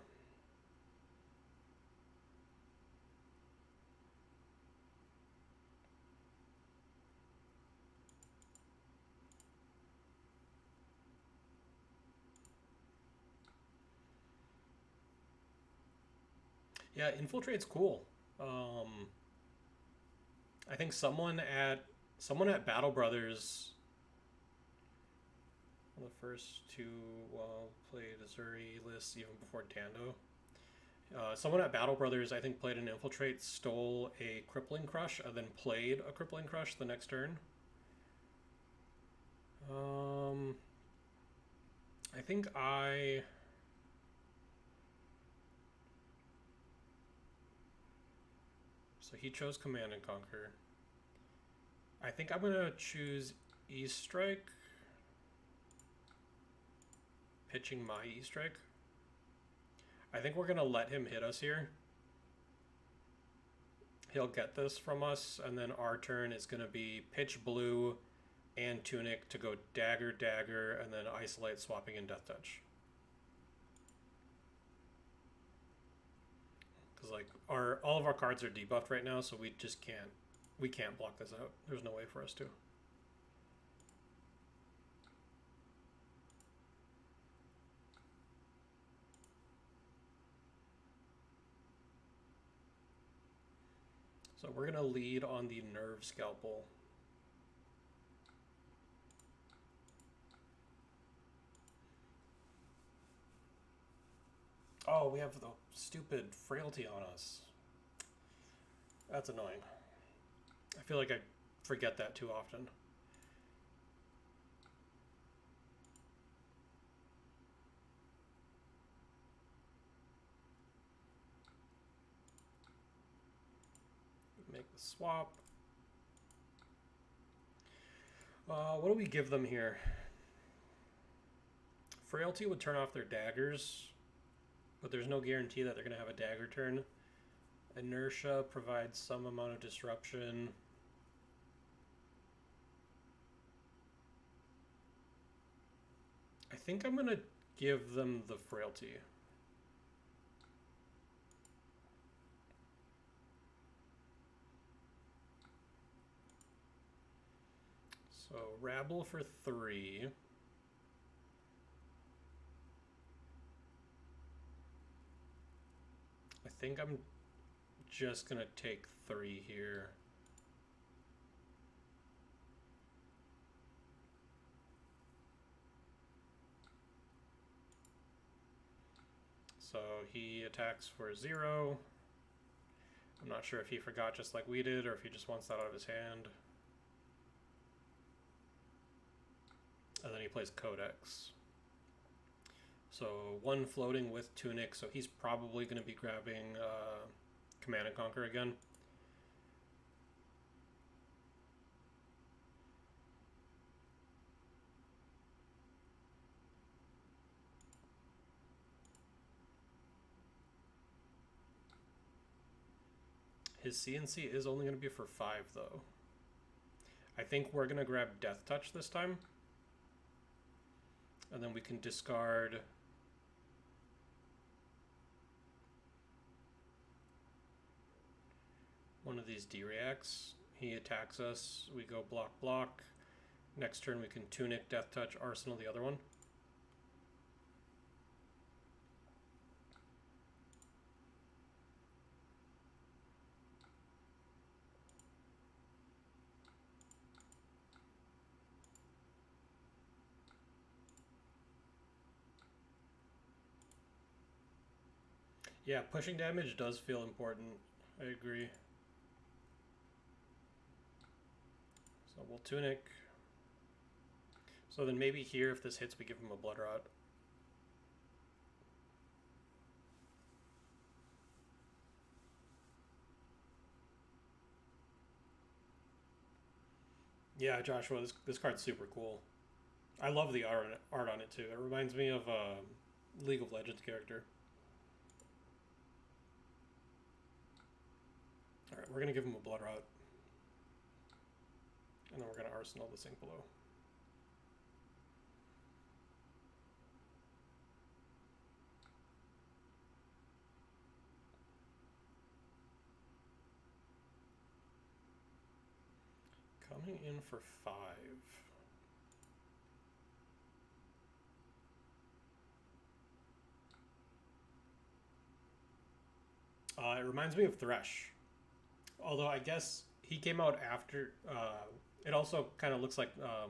Yeah, Infiltrate's cool. I think someone at Battle Brothers, the first 2 played Uzuri lists even before Dando. Someone at Battle Brothers, I think, played an Infiltrate, stole a Crippling Crush, and then played a Crippling Crush the next turn. I think so he chose Command and Conquer. I think I'm gonna choose E-Strike. Pitching my E-Strike. I think we're gonna let him hit us here. He'll get this from us, and then our turn is gonna be pitch blue and Tunic to go dagger, dagger, and then isolate, swapping in Death Touch. Because because like all of our cards are debuffed right now, so we just can't block this out. There's no way for us to. So we're gonna lead on the Nerve Scalpel. Oh, we have the stupid Frailty on us. That's annoying. I feel like I forget that too often. Make the swap. What do we give them here? Frailty would turn off their daggers, but there's no guarantee that they're going to have a dagger turn. Inertia provides some amount of disruption. I think I'm going to give them the Frailty. So Rabble for 3. I think I'm just gonna take 3 here. So he attacks for 0. I'm not sure if he forgot just like we did or if he just wants that out of his hand. And then he plays Codex. So 1 floating with Tunic, so he's probably going to be grabbing Command and Conquer again. His CNC is only going to be for 5 though. I think we're going to grab Death Touch this time. And then we can discard one of these D-Reacts. He attacks us, we go block, block. Next turn we can Tunic, Death Touch, Arsenal the other one. Yeah, pushing damage does feel important. I agree. So we'll Tunic. So then maybe here, if this hits, we give him a Blood Rot. Yeah, Joshua, this card's super cool. I love the art on it too. It reminds me of a League of Legends character. Alright, we're going to give him a Blood Rot. And then we're going to Arsenal the Sink Below. Coming in for 5. It reminds me of Thresh. Although I guess he came out after. It also kind of looks like. I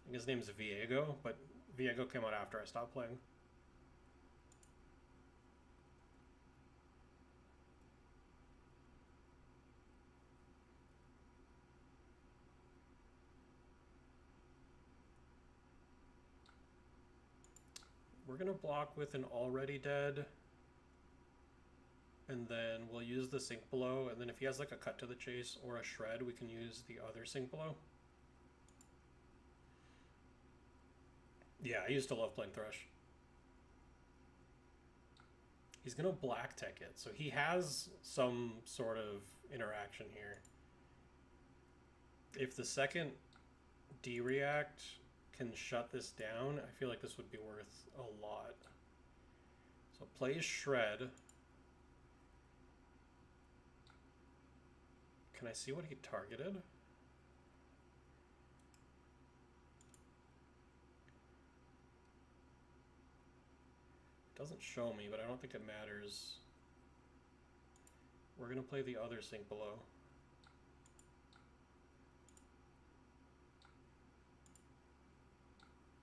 think his name is Viego, but Viego came out after I stopped playing. We're going to block with an Already Dead. And then we'll use the Sink Below, and then if he has like a Cut to the Chase or a Shred, we can use the other Sink Below. Yeah, I used to love playing Thresh. He's going to Black Tech it, so he has some sort of interaction here. If the second D-React can shut this down, I feel like this would be worth a lot. So plays Shred. Can I see what he targeted? It doesn't show me, but I don't think it matters. We're gonna play the other sink below.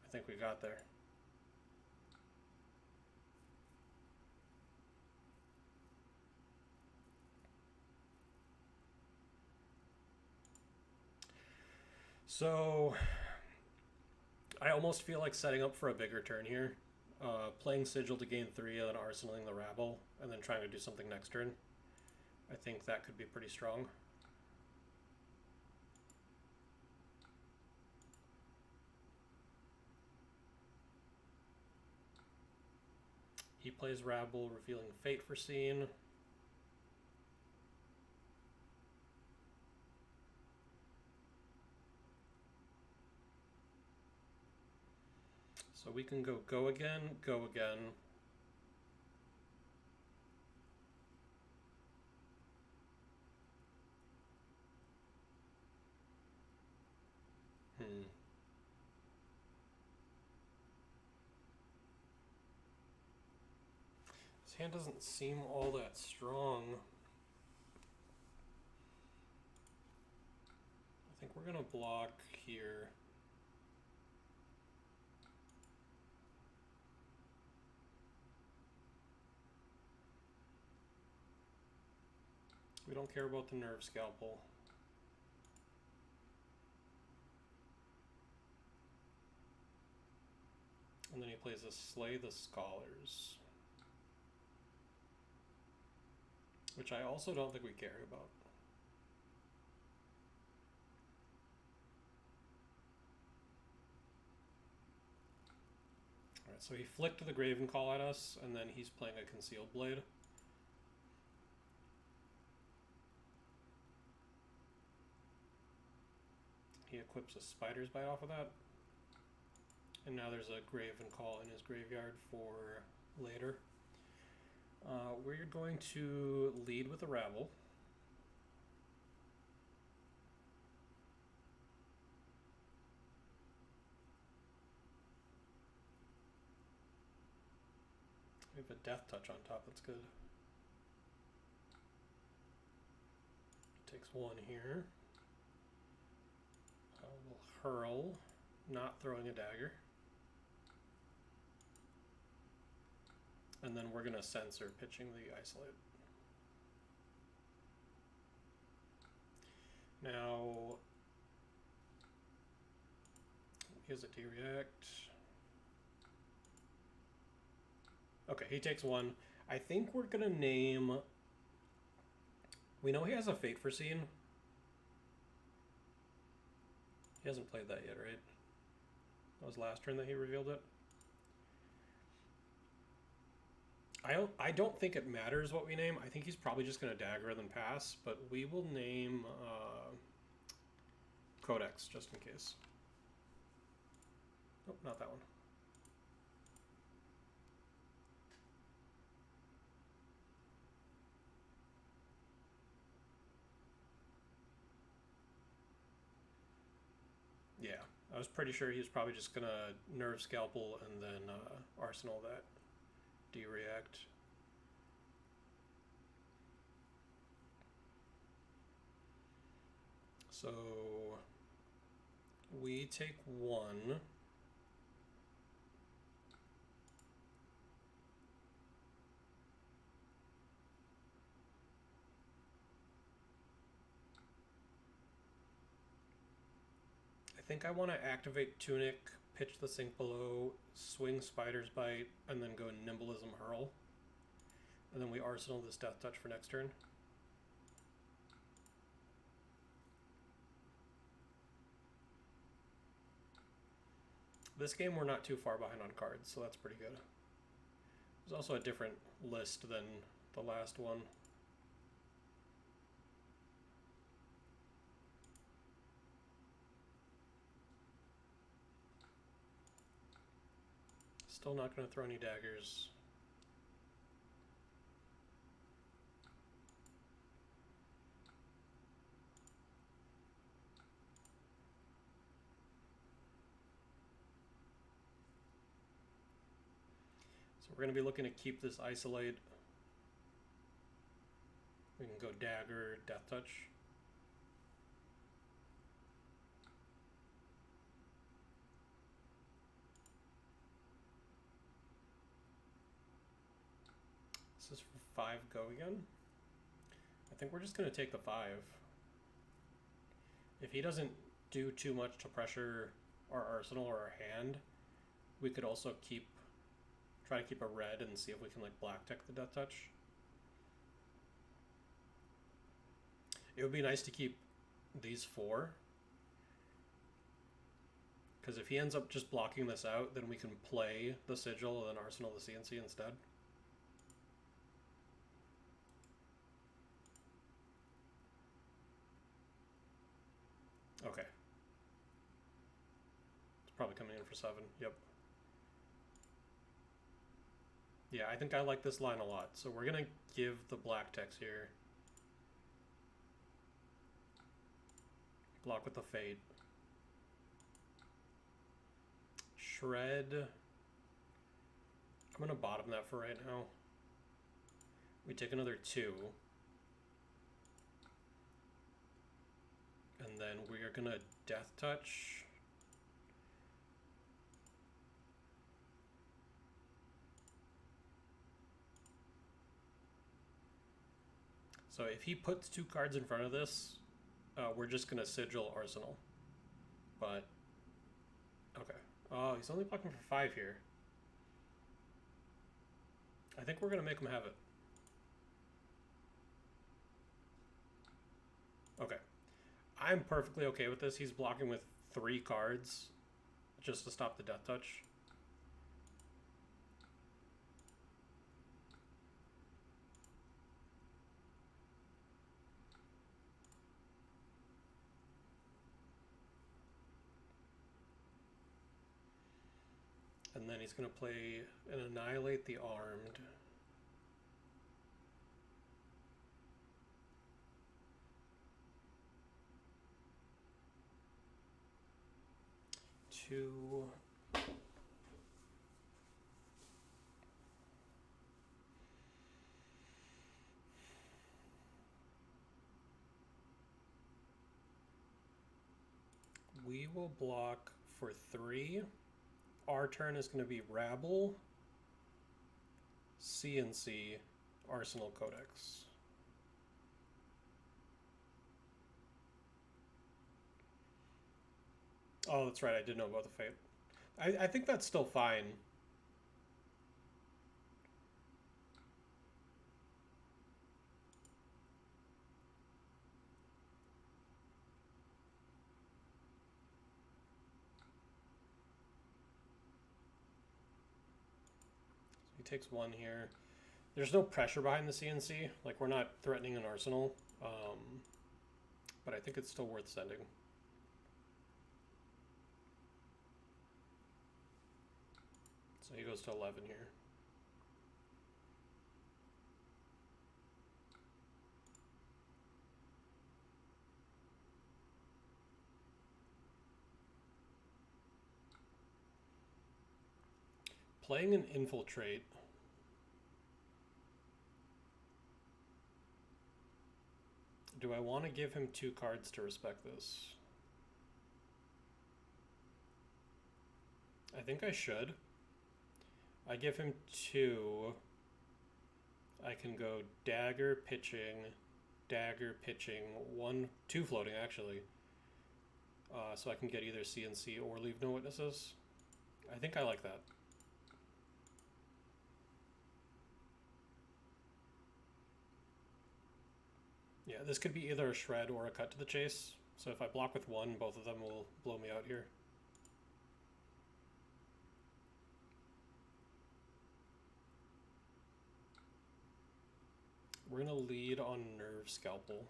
I think we got there. So I almost feel like setting up for a bigger turn here. Playing Sigil to gain 3 and then arsenaling the Rabble and then trying to do something next turn. I think that could be pretty strong. He plays Rabble, revealing Fate for Scene. So we can go again, go again. His hand doesn't seem all that strong. I think we're gonna block here. We don't care about the Nerve Scalpel. And then he plays a Slay the Scholars, which I also don't think we care about. Alright, so he flicked the Graven Call at us, and then he's playing a Concealed Blade. He equips a Spider's Bite off of that. And now there's a Graven Call in his graveyard for later. We're going to lead with a Rabble. We have a Death Touch on top, that's good. Takes 1 here. We'll hurl, not throwing a dagger. And then we're going to censor pitching the Isolate. Now, he has a D-React. Okay, he takes 1. I think we're going to name... We know he has a Fate for Scene. He hasn't played that yet, right? That was last turn that he revealed it. I don't think it matters what we name. I think he's probably just going to dagger than pass, but we will name Codex just in case. Nope, not that one. Yeah, I was pretty sure he was probably just going to Nerve Scalpel and then Arsenal that D-React. So we take 1. I think I want to activate Tunic, pitch the sink below, swing Spider's Bite, and then go Nimblism Hurl. And then we arsenal this Death Touch for next turn. This game we're not too far behind on cards, so that's pretty good. There's also a different list than the last one. Still not going to throw any daggers. So we're going to be looking to keep this isolate. We can go dagger, death touch. This is for 5 go again. I think we're just going to take the 5. If he doesn't do too much to pressure our arsenal or our hand, we could also try to keep a red and see if we can like black tech the death touch. It would be nice to keep these 4, because if he ends up just blocking this out, then we can play the sigil and then arsenal the CNC instead. Okay. It's probably coming in for 7. Yep. Yeah, I think I like this line a lot. So we're going to give the black text here. Block with the Fate. Shred. I'm going to bottom that for right now. We take another 2. And then we are going to death touch. So if he puts 2 cards in front of this, we're just going to sigil arsenal. But, okay. Oh, he's only blocking for 5 here. I think we're going to make him have it. Okay. I'm perfectly okay with this. He's blocking with 3 cards just to stop the death touch. And then he's going to play and annihilate the armed. Two. We will block for 3. Our turn is going to be Rabble, CNC, Arsenal Codex. Oh, that's right. I did know about the Fate. I think that's still fine. He takes 1 here. There's no pressure behind the CNC. Like, we're not threatening an arsenal. But I think it's still worth sending. So he goes to 11 here. Playing an infiltrate. Do I want to give him 2 cards to respect this? I think I should. I give him 2. I can go dagger, pitching, 2 floating actually. So I can get either CNC or leave no witnesses. I think I like that. Yeah, this could be either a shred or a cut to the chase. So if I block with 1, both of them will blow me out here. We're going to lead on Nerve Scalpel.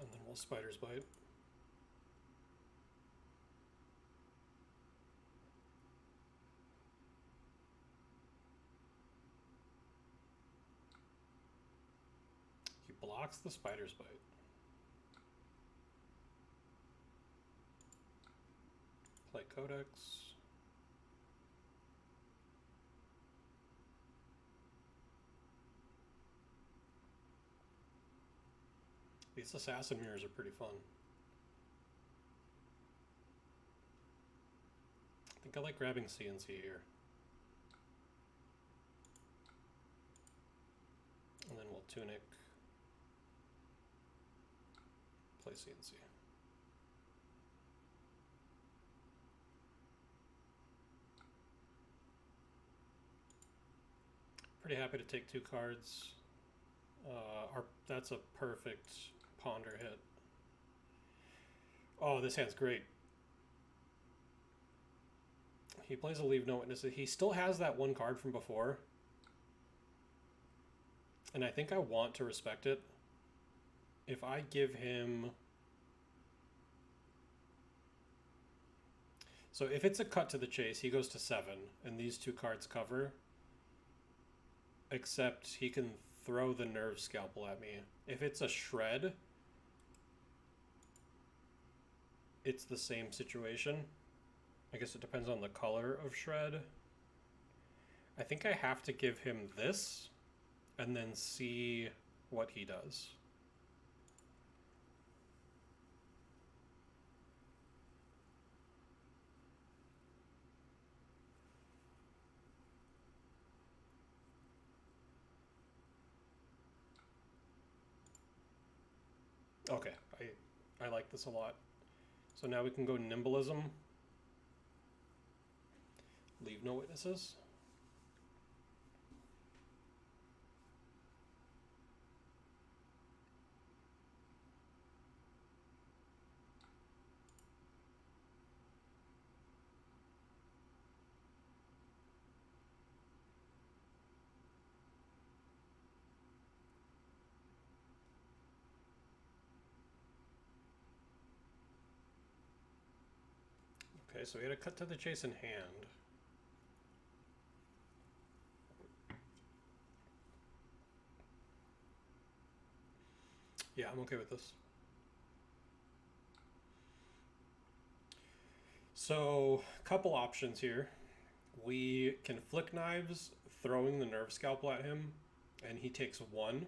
And then we'll Spider's Bite. blocks the spider's bite. Play Codex. These assassin mirrors are pretty fun. I think I like grabbing CNC here. And then we'll tunic. Play CNC. Pretty happy to take 2 cards. That's a perfect ponder hit. Oh, this hand's great. He plays a leave no witness. He still has that 1 card from before. And I think I want to respect it. If I give him... So if it's a cut to the chase, he goes to 7, and these 2 cards cover. Except he can throw the nerve scalpel at me. If it's a shred, it's the same situation. I guess it depends on the color of shred. I think I have to give him this and then see what he does. Okay, I like this a lot. So now we can go Nimblism. Leave no witnesses. Okay, so we had a cut to the chase in hand. Yeah, I'm okay with this. So, couple options here. We can flick knives, throwing the nerve scalpel at him, and he takes 1.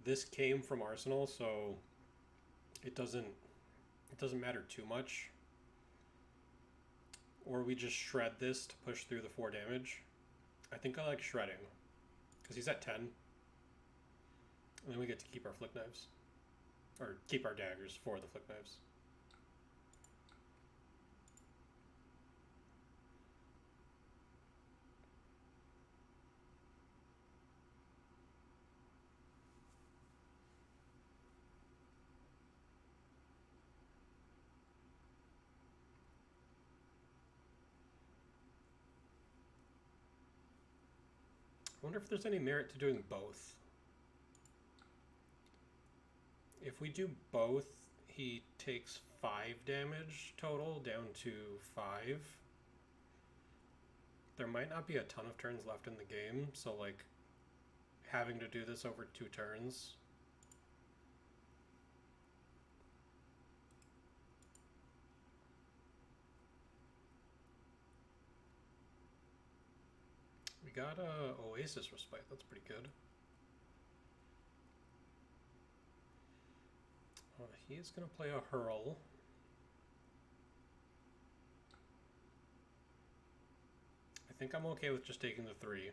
This came from Arsenal, so it doesn't matter too much. Or we just shred this to push through the 4 damage. I think I like shredding, because he's at 10. And then we get to keep our flick knives. Or keep our daggers for the flick knives. I wonder if there's any merit to doing both. If we do both, he takes 5 damage total, down to 5. There might not be a ton of turns left in the game, so like having to do this over 2 turns. We got a Oasis Respite, that's pretty good. He is going to play a Hurl. I think I'm okay with just taking the 3.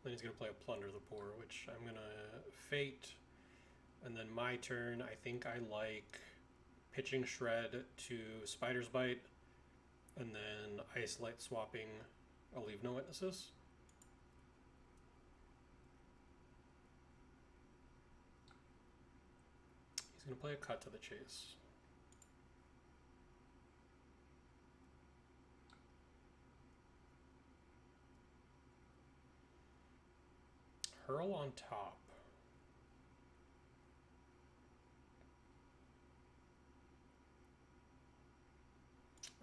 Then he's going to play a Plunder the Poor, which I'm going to Fate. And then my turn, I think I like pitching Shred to Spider's Bite, and then Isolate swapping a Leave No Witnesses. He's going to play a Cut to the Chase. Hurl on top.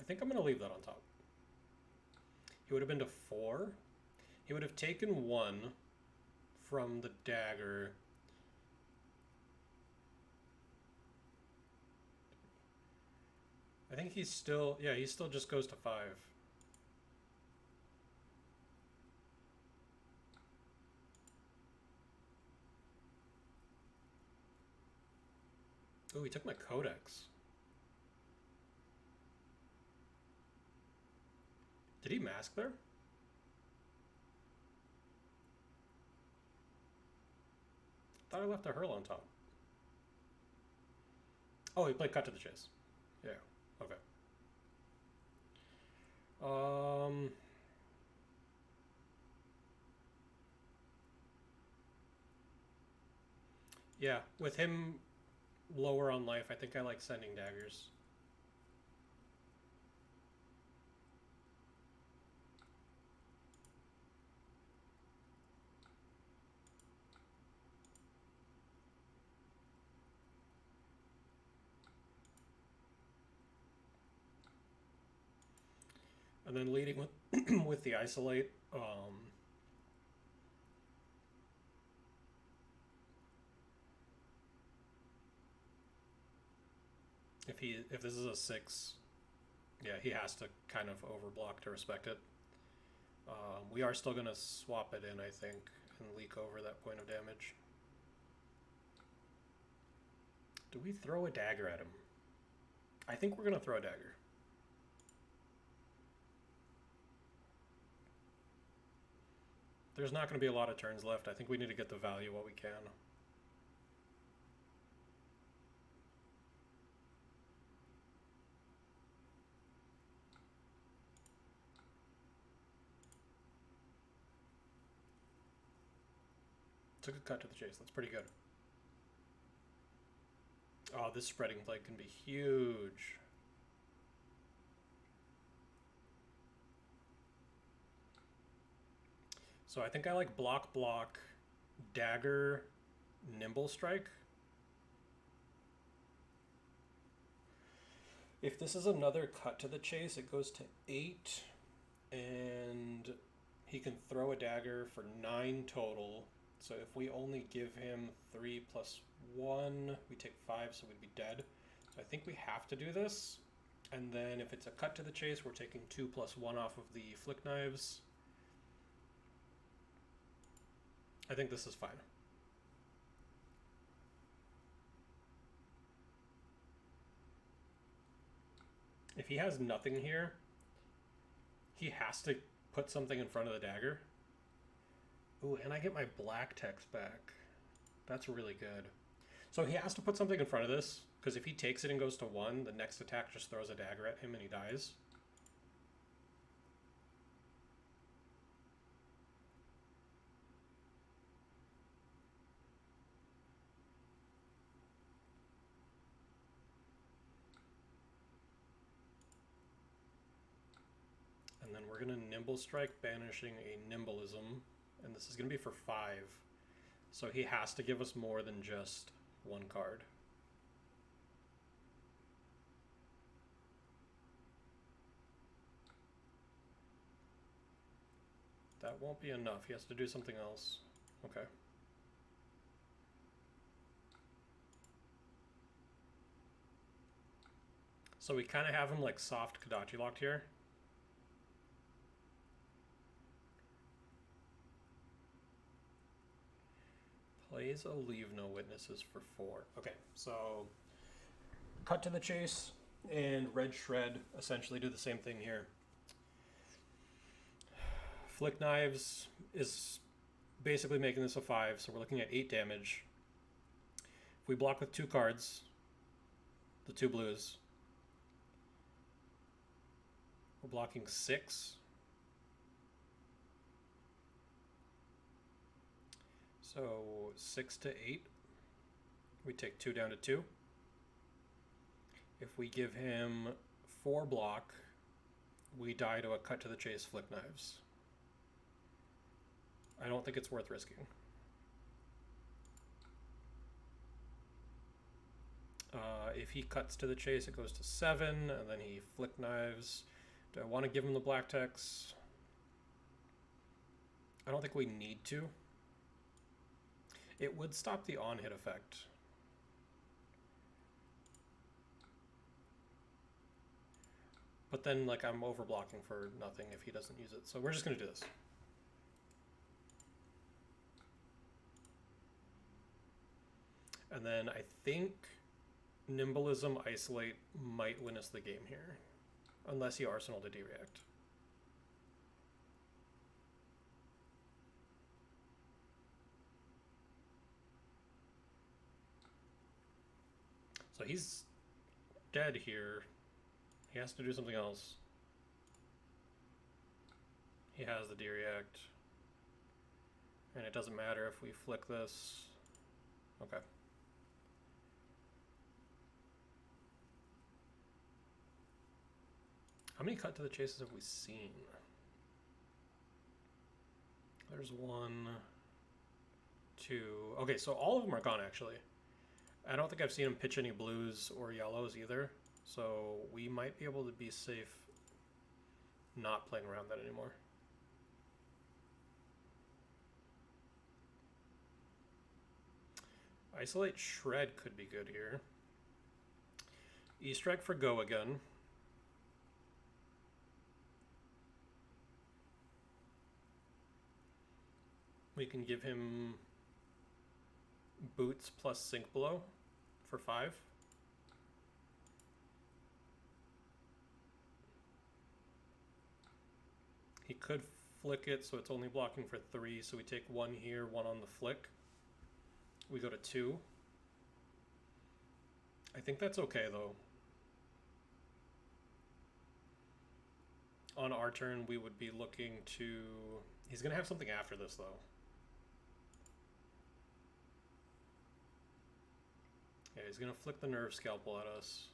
I think I'm going to leave that on top. He would have been to 4. He would have taken 1 from the dagger. I think he's still, yeah, he still just goes to 5. Oh, he took my codex. Did he mask there? Thought I left a hurl on top. Oh, he played cut to the chase. Yeah, okay. Yeah, with him lower on life, I think I like sending daggers. And then leading with with the isolate. If this is a 6, yeah, he has to kind of overblock to respect it. We are still gonna swap it in, I think, and leak over that point of damage. Do we throw a dagger at him? I think we're gonna throw a dagger. There's not going to be a lot of turns left. I think we need to get the value while we can. Took a cut to the chase. That's pretty good. Oh, this spreading plague can be huge. So I think I like block, dagger, nimble strike. If this is another cut to the chase, it goes to 8, and he can throw a dagger for 9 total. So if we only give him 3 plus 1, we take 5, so we'd be dead. So I think we have to do this. And then if it's a cut to the chase, we're taking 2 plus 1 off of the flick knives. I think this is fine. If he has nothing here, he has to put something in front of the dagger. Ooh, and I get my black text back. That's really good. So he has to put something in front of this, because if he takes it and goes to 1, the next attack just throws a dagger at him and he dies. And then we're going to Nimble Strike, banishing a Nimbleism. And this is going to be for 5. So he has to give us more than just 1 card. That won't be enough. He has to do something else. Okay. So we kind of have him like soft Kadachi locked here. Plays a leave no witnesses for 4. Okay, so cut to the chase and red shred essentially do the same thing here. Flick knives is basically making this a 5, so we're looking at 8 damage. If we block with 2 cards, the 2 blues, we're blocking 6. So 6 to 8, we take 2 down to 2. If we give him 4 block, we die to a cut to the chase flick knives. I don't think it's worth risking. If he cuts to the chase, it goes to 7, and then he flick knives. Do I want to give him the black text? I don't think we need to. It would stop the on-hit effect. But then, like, I'm overblocking for nothing if he doesn't use it. So we're just going to do this. And then I think Nimblism Isolate might win us the game here. Unless he Arsenal to D-React. So he's dead here. He has to do something else. He has the D-React. And it doesn't matter if we flick this. Okay. How many cut to the chases have we seen? There's 1, 2. Okay, so all of them are gone, actually. I don't think I've seen him pitch any blues or yellows either. So we might be able to be safe not playing around that anymore. Isolate Shred could be good here. E-Strike for go again. We can give him boots plus sink blow for 5. He could flick it, so it's only blocking for 3, so we take 1 here, 1 on the flick. We go to 2. I think that's okay, though. On our turn, we would be looking to... He's going to have something after this, though. Yeah, he's going to flick the Nerve Scalpel at us.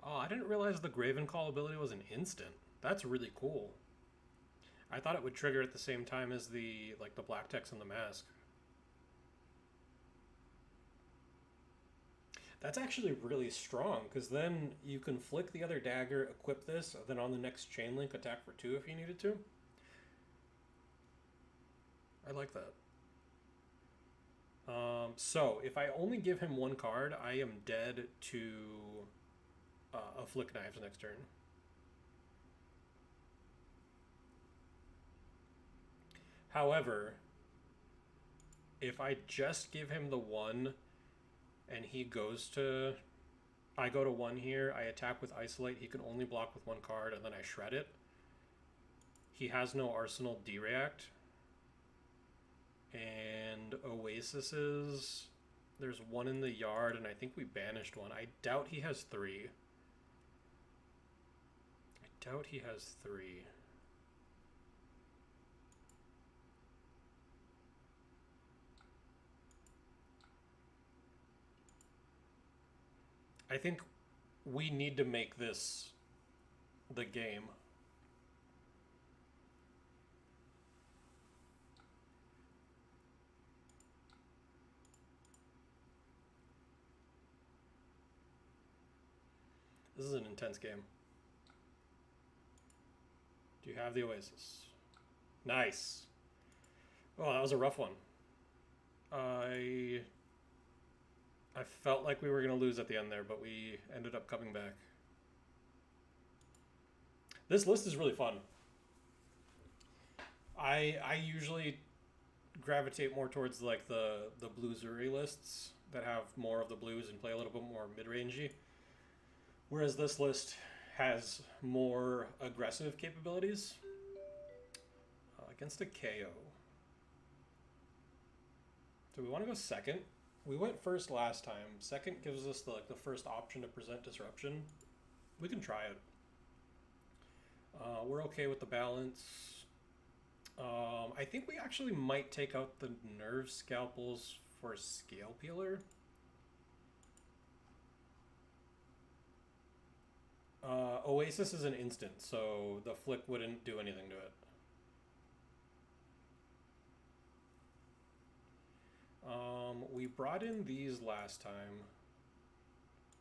Oh, I didn't realize the Graven Call ability was an instant. That's really cool. I thought it would trigger at the same time as the black text and the mask. That's actually really strong, because then you can flick the other dagger, equip this, then on the next chain link attack for 2 if you needed to. I like that. So, if I only give him 1 card, I am dead to a flick knives next turn. However, if I just give him the 1 and he goes to... I go to 1 here, I attack with Isolate, he can only block with 1 card, and then I shred it. He has no Arsenal D-React. And Oasis's... There's 1 in the yard, and I think we banished 1. I doubt he has 3. I doubt he has 3. I think we need to make this the game. This is an intense game. Do you have the Oasis? Nice. Oh, that was a rough one. I felt like we were going to lose at the end there, but we ended up coming back. This list is really fun. I usually gravitate more towards like the blue Uzuri lists that have more of the blues and play a little bit more mid-rangey. Whereas this list has more aggressive capabilities against a Kayo. Do we want to go second? We went first last time. Second gives us the first option to present disruption. We can try it. We're okay with the balance. I think we actually might take out the nerve scalpels for a Scale Peeler. Oasis is an instant, so the flick wouldn't do anything to it. We brought in these last time,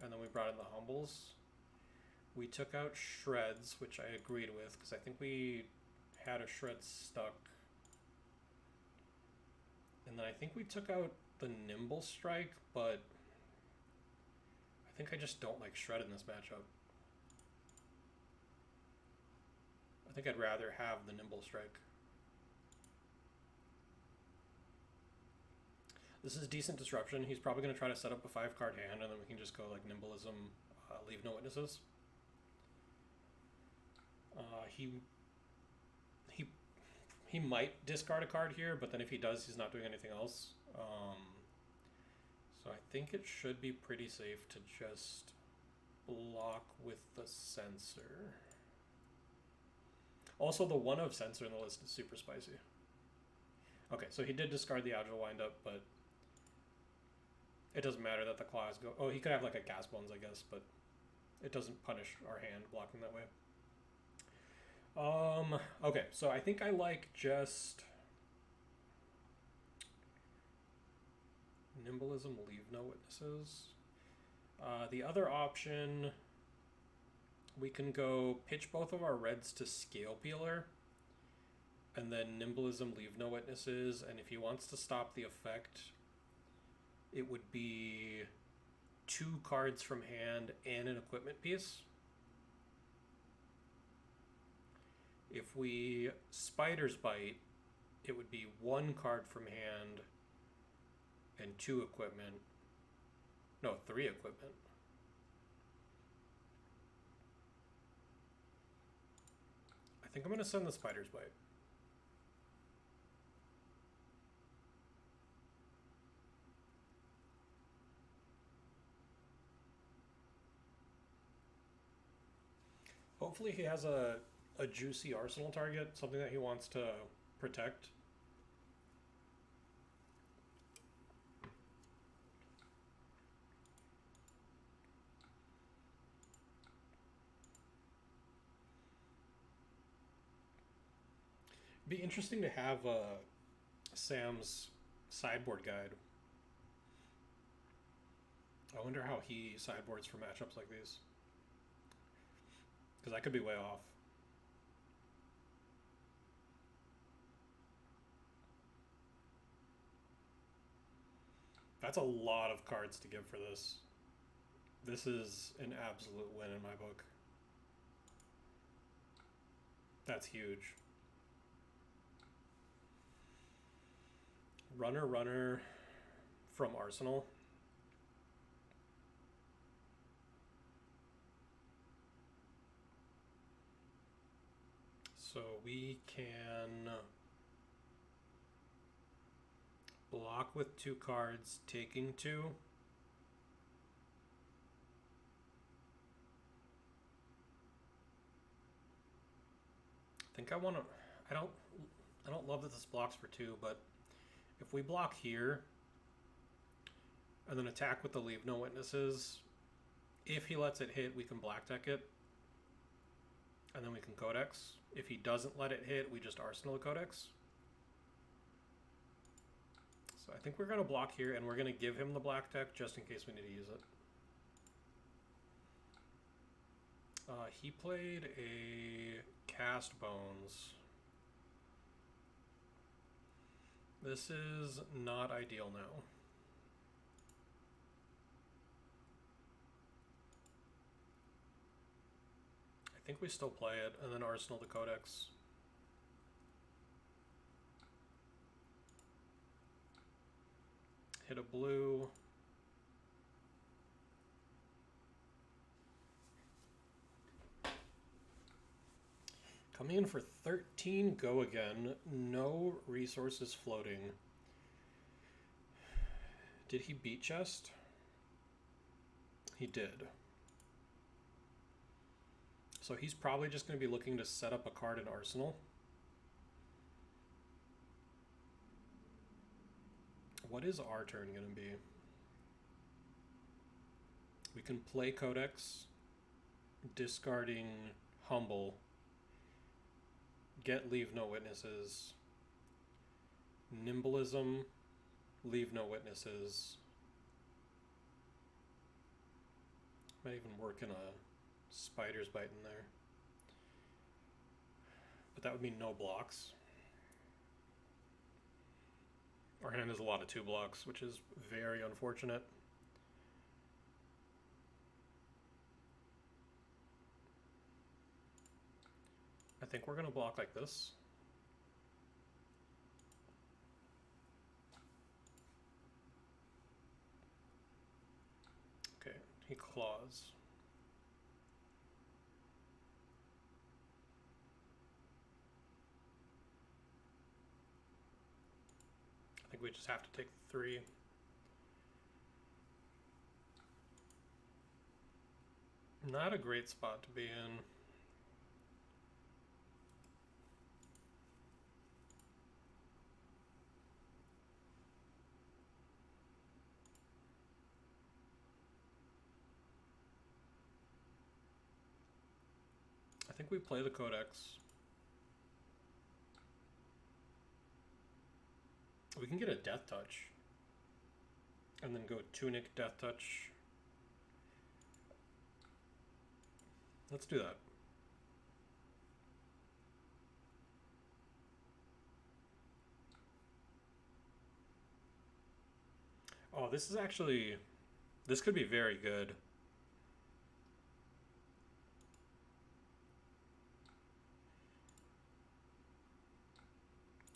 and then we brought in the Humbles. We took out Shreds, which I agreed with, because I think we had a Shred stuck. And then I think we took out the Nimble Strike, but I think I just don't like Shred in this matchup. I think I'd rather have the Nimble Strike. This is decent disruption. He's probably going to try to set up a 5-card hand, and then we can just go like Nimbleism, leave no witnesses. He might discard a card here, but then if he does, he's not doing anything else. So I think it should be pretty safe to just block with the Censor. Also, the 1 of Censor in the list is super spicy. Okay, so he did discard the Agile Windup, but it doesn't matter that the claws go... Oh, he could have like a Gas Bones, I guess, but it doesn't punish our hand blocking that way. Okay, so I think I like just Nimbleism, leave no witnesses. The other option, we can go pitch both of our reds to Scale Peeler, and then Nimbleism, leave no witnesses, and if he wants to stop the effect, it would be 2 cards from hand and an equipment piece. If we Spider's Bite, it would be 1 card from hand and 2 equipment. No, 3 equipment. I think I'm going to send the Spider's Bite. Hopefully he has a juicy arsenal target, something that he wants to protect. It'd be interesting to have Sam's sideboard guide. I wonder how he sideboards for matchups like these. Because I could be way off. That's a lot of cards to give for this. This is an absolute win in my book. That's huge. Runner from Arsenal. So we can block with 2 cards, taking 2. I think I want to... I don't love that this blocks for 2, but if we block here and then attack with the leave no witnesses, if he lets it hit, we can black deck it, and then we can Codex. If he doesn't let it hit, we just Arsenal the Codex. So I think we're going to block here, and we're going to give him the black deck just in case we need to use it. He played a Cast Bones. This is not ideal now. I think we still play it, and then Arsenal the Codex. Hit a blue. Coming in for 13, go again. No resources floating. Did he beat chest? He did. So he's probably just going to be looking to set up a card in Arsenal. What is our turn going to be? We can play Codex, discarding Humble, get Leave No Witnesses, Nimblism, Leave No Witnesses. Might even work in a Spider's Bite in there. But that would mean no blocks. Our hand has a lot of 2 blocks, which is very unfortunate. I think we're going to block like this. Okay, he claws. I think we just have to take 3. Not a great spot to be in. I think we play the Codex. We can get a Death Touch. And then go Tunic, Death Touch. Let's do that. Oh, this is actually... This could be very good.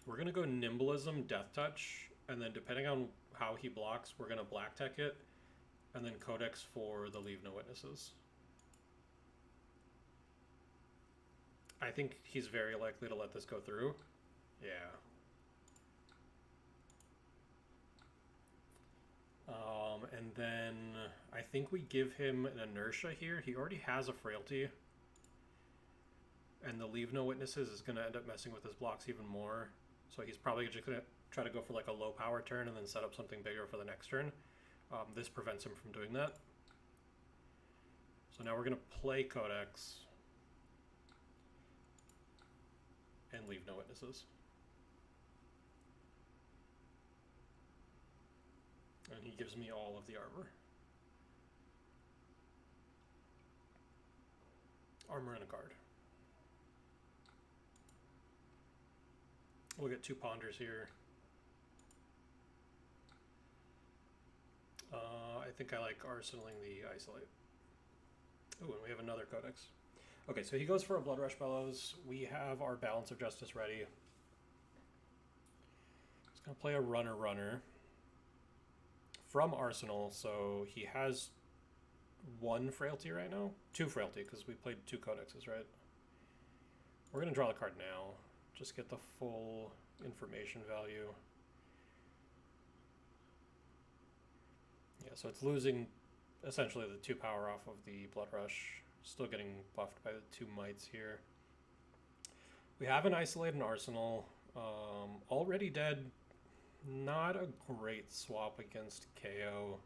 We're going to go Nimblism, Death Touch, and then depending on how he blocks, we're going to Black Tech it, and then Codex for the Leave No Witnesses. I think he's very likely to let this go through. Yeah. And then I think we give him an Inertia here. He already has a Frailty. And the Leave No Witnesses is going to end up messing with his blocks even more. So he's probably just going to try to go for like a low power turn and then set up something bigger for the next turn. This prevents him from doing that. So now we're going to play Codex and Leave No Witnesses. And he gives me all of the armor. Armor and a card. We'll get 2 Ponders here. I think I like arsenaling the Isolate. Oh, and we have another Codex. Okay, so he goes for a Blood Rush Bellows. We have our Balance of Justice ready. He's going to play a Runner from Arsenal, so he has 1 Frailty right now. 2 Frailty, because we played 2 Codexes, right? We're going to draw the card now. Just get the full information value. Yeah, so it's losing essentially the 2 power off of the Blood Rush. Still getting buffed by the 2 Mites here. We have an Isolate and Arsenal. Already Dead, not a great swap against Kayo.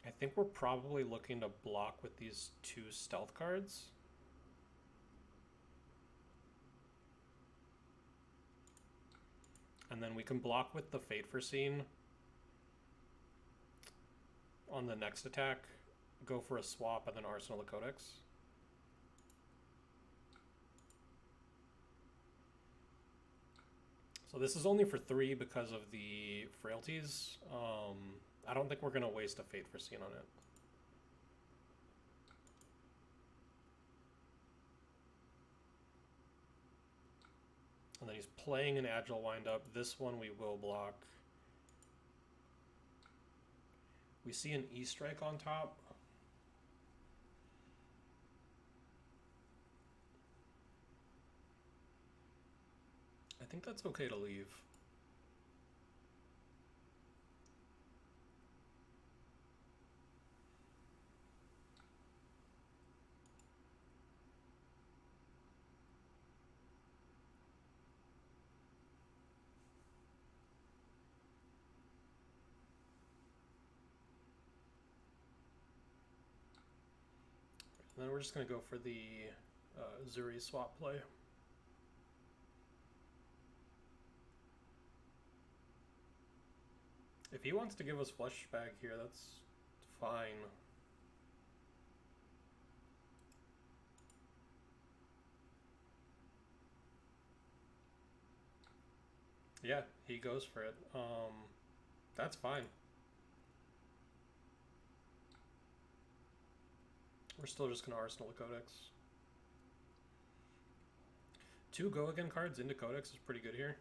I think we're probably looking to block with these 2 stealth cards. And then we can block with the Fate Foreseen on the next attack, go for a swap, and then Arsenal the Codex. So this is only for 3 because of the frailties. I don't think we're going to waste a Fate Foreseen on it. And then he's playing an Agile Windup. This one we will block. We see an E-Strike on top. I think that's okay to leave. then we're just going to go for the Uzuri swap play. If he wants to give us flashback here, that's fine. Yeah, he goes for it. That's fine. We're still just going to Arsenal the Codex. 2 go again cards into Codex is pretty good here.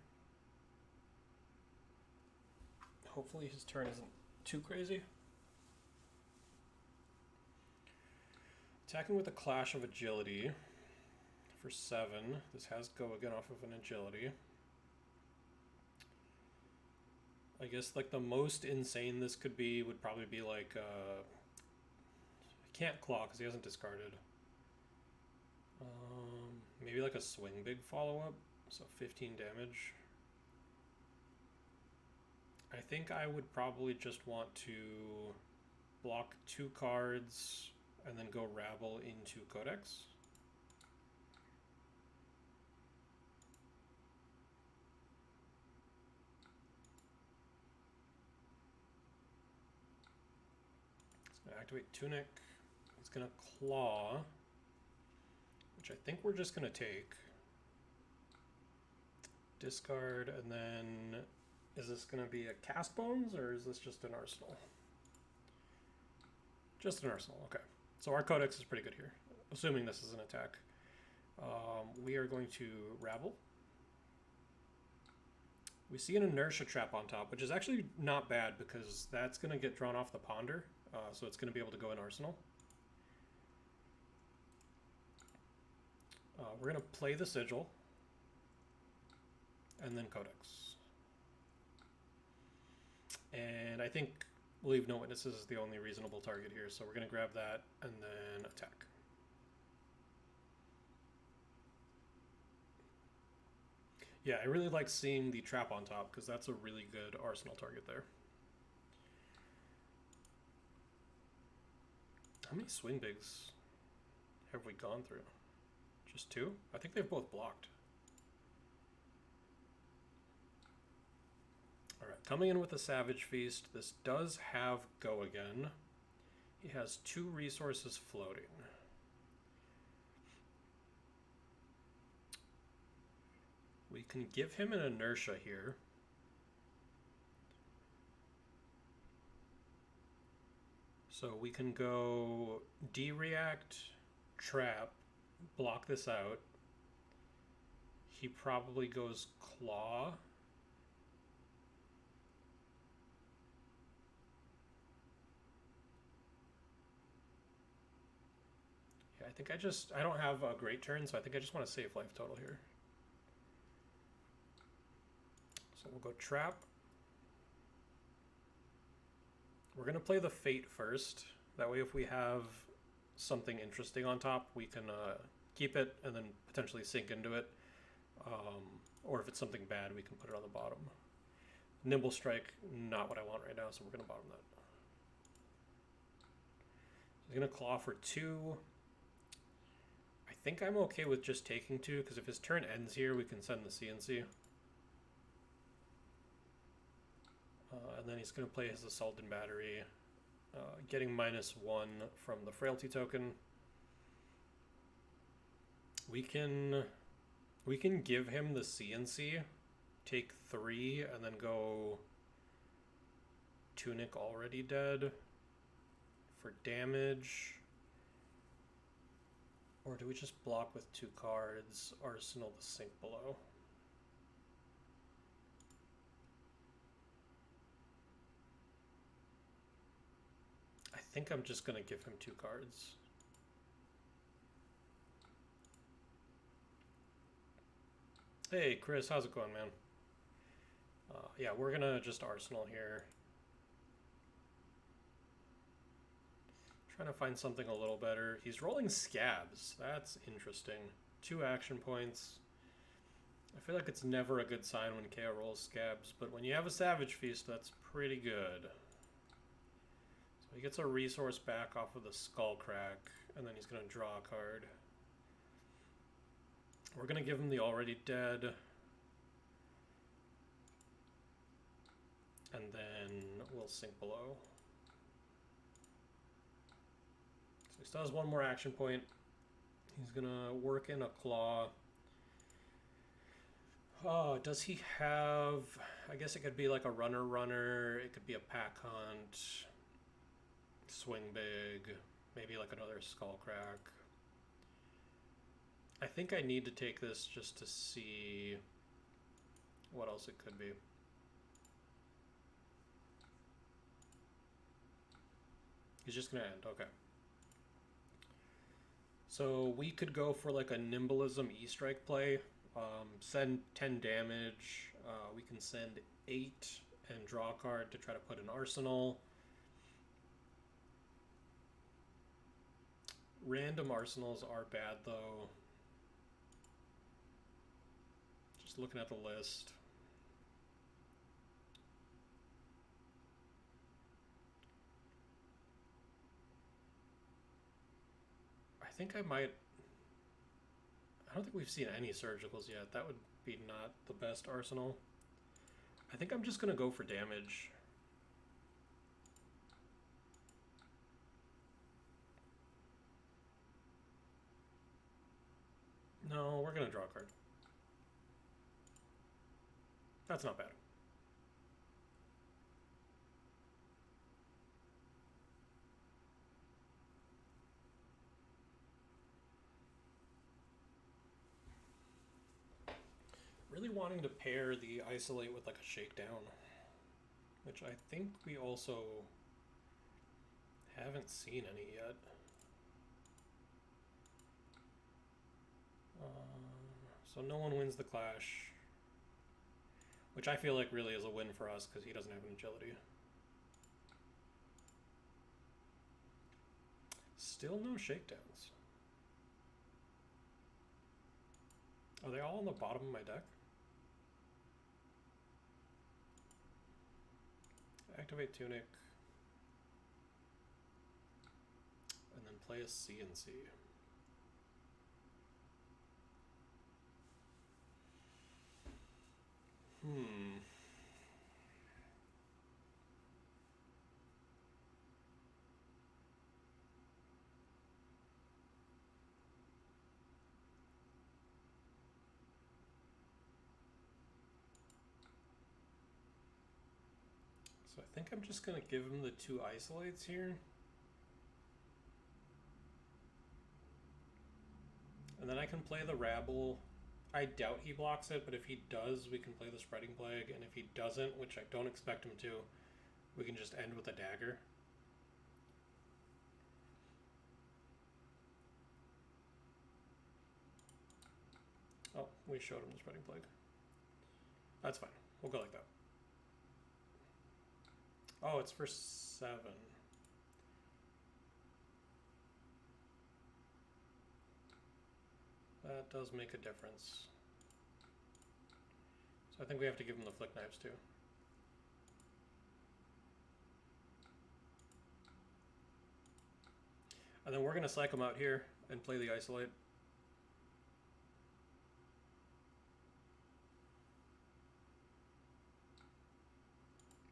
Hopefully his turn isn't too crazy. Attacking with a Clash of Agility for 7. This has go again off of an agility. I guess like the most insane this could be would probably be like I can't claw because he hasn't discarded. Maybe like a swing big follow-up, so 15 damage. I think I would probably just want to block 2 cards and then go Rabble into Codex. It's going to activate Tunic. It's going to Claw, which I think we're just going to take. Discard, and then is this going to be a Cast Bones, or is this just an Arsenal? Just an Arsenal, okay. So our Codex is pretty good here, assuming this is an attack. We are going to Rabble. We see an Inertia Trap on top, which is actually not bad because that's going to get drawn off the Ponder, so it's going to be able to go in Arsenal. We're going to play the Sigil, and then Codex. And I think Leave No Witnesses is the only reasonable target here, so we're going to grab that and then attack. Yeah, I really like seeing the trap on top because that's a really good Arsenal target there. How many swing bigs have we gone through? Just 2? I think they've both blocked. Alright, coming in with a Savage Feast. This does have go again. He has 2 resources floating. We can give him an Inertia here. So we can go D-React, Trap, block this out. He probably goes Claw. Yeah, I think I don't have a great turn, so I think I just want to save life total here. So we'll go Trap. We're going to play the Fate first. That way if we have something interesting on top, we can keep it and then potentially sink into it. Or if it's something bad, we can put it on the bottom. Nimble Strike, not what I want right now, so we're going to bottom that. He's going to Claw for 2. I think I'm okay with just taking 2, because if his turn ends here, we can send the CNC. And then he's going to play his Assault and Battery, getting -1 from the Frailty token. We can give him the CNC, take 3, and then go Tunic Already Dead for damage. Or do we just block with 2 cards, Arsenal the Sink Below? I think I'm just going to give him 2 cards. Hey, Chris, how's it going, man? Yeah, we're going to just Arsenal here. Trying to find something a little better. He's rolling Scabs. That's interesting. 2 action points. I feel like it's never a good sign when Kayo rolls Scabs, but when you have a Savage Feast, that's pretty good. He gets a resource back off of the Skull Crack, and then he's going to draw a card. We're going to give him the already dead. And then we'll sink below. So he still has one more action point. He's going to work in a claw. Oh, does he have... I guess it could be like a runner. It could be a pack hunt. Swing big. Maybe like another skull crack. I think I need to take this just to see what else it could be. He's just gonna end, okay. So we could go for like a Nimblism E-Strike play. Send 10 damage. We can send 8 and draw a card to try to put an arsenal. Random arsenals are bad though. Just looking at the list. I think I might... I don't think we've seen any surgicals yet. That would be not the best arsenal. I think I'm just going to go for damage. No, we're going to draw a card. That's not bad. Really wanting to pair the isolate with like a shakedown, which I think we also haven't seen any yet. So no one wins the clash, which I feel like really is a win for us because he doesn't have an agility. Still no shakedowns. Are they all on the bottom of my deck? Activate Tunic. And then play a CNC. So I think I'm just going to give him the 2 isolates here. And then I can play the Rabble. I doubt he blocks it, but if he does, we can play the Spreading Plague. And if he doesn't, which I don't expect him to, we can just end with a dagger. Oh, we showed him the Spreading Plague. That's fine. We'll go like that. Oh, it's for 7. That does make a difference. So I think we have to give him the Flick Knives too. And then we're going to psych him out here and play the Isolate.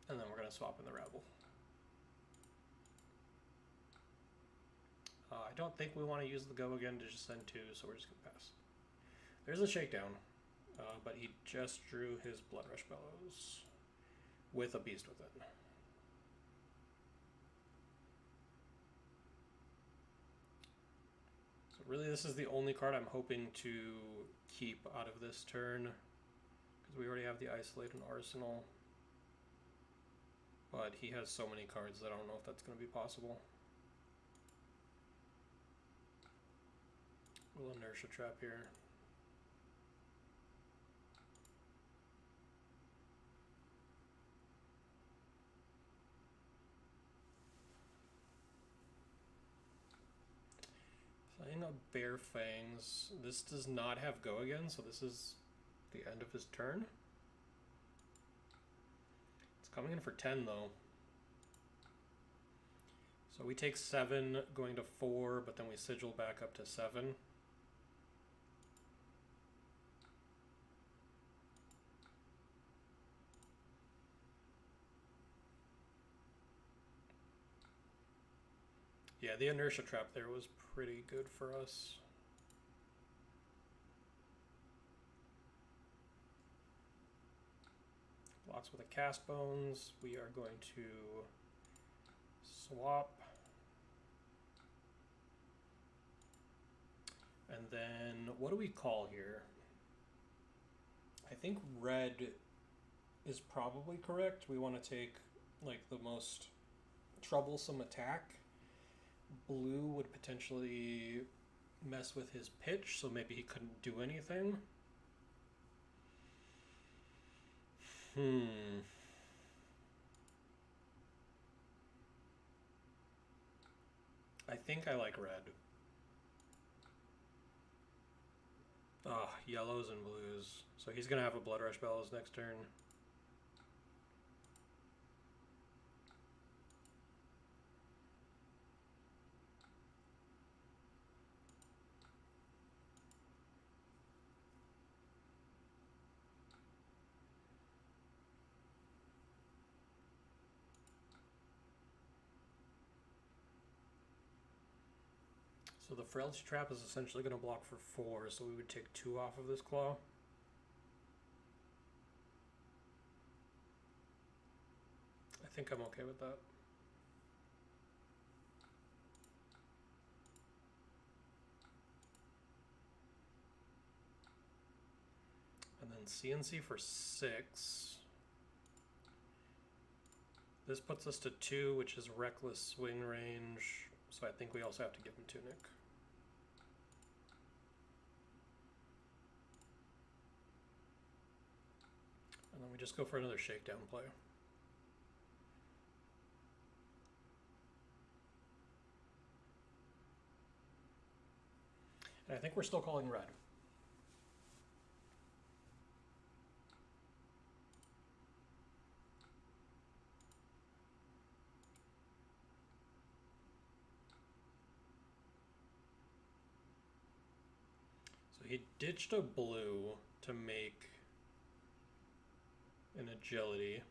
And then we're going to swap in the Rabble. I don't think we want to use the go again to just send 2, so we're just going to pass. There's a Shakedown, but he just drew his Blood Rush Bellows with a Beast with it. So really this is the only card I'm hoping to keep out of this turn, because we already have the Isolate and Arsenal. But he has so many cards that I don't know if that's going to be possible. We'll Inertia Trap here. Playing a Bare Fangs. This does not have go again, so this is the end of his turn. Coming in for 10 though. So we take 7 going to 4, but then we sigil back up to 7. Yeah, the inertia trap there was pretty good for us. Blocks with a cast bones. We are going to swap. And then what do we call here? I think red is probably correct. We want to take like the most troublesome attack. Blue would potentially mess with his pitch, so maybe he couldn't do anything. I think I like red. Ah, yellows and blues. So he's gonna have a Blood Rush Bellows next turn. So the Frailty Trap is essentially going to block for 4, so we would take 2 off of this claw. I think I'm okay with that. And then CNC for 6. This puts us to 2, which is Reckless swing range, so I think we also have to give him Tunic. And then we just go for another shakedown play. And I think we're still calling red. So he ditched a blue to make an agility.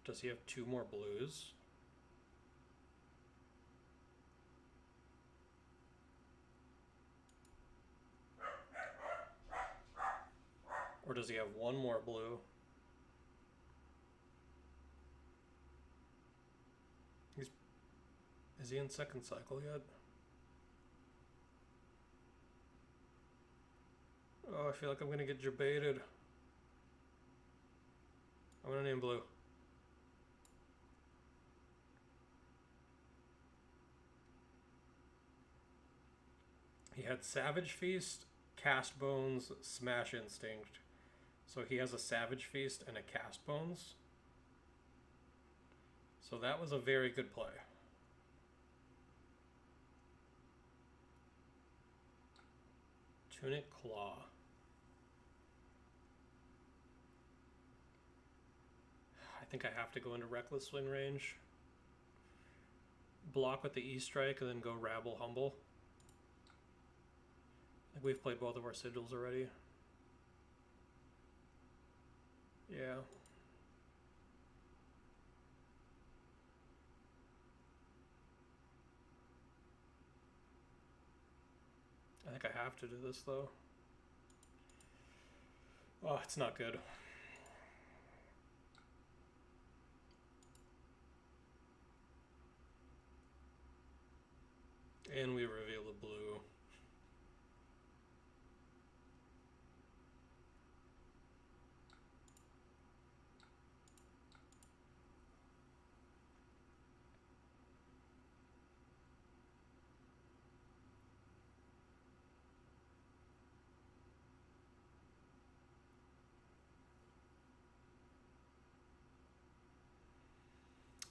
Does he have 2 more blues? Or does he have 1 more blue? Is he in second cycle yet? Oh, I feel like I'm gonna get debated. I'm gonna name blue. He had Savage Feast, Cast Bones, Smash Instinct. So he has a Savage Feast and a Cast Bones. So that was a very good play. Tunic Claw. I think I have to go into Reckless swing range. Block with the E-Strike and then go Rabble Humble. I think we've played both of our sigils already. Yeah. I think I have to do this though. Oh, it's not good. And we reveal the blue.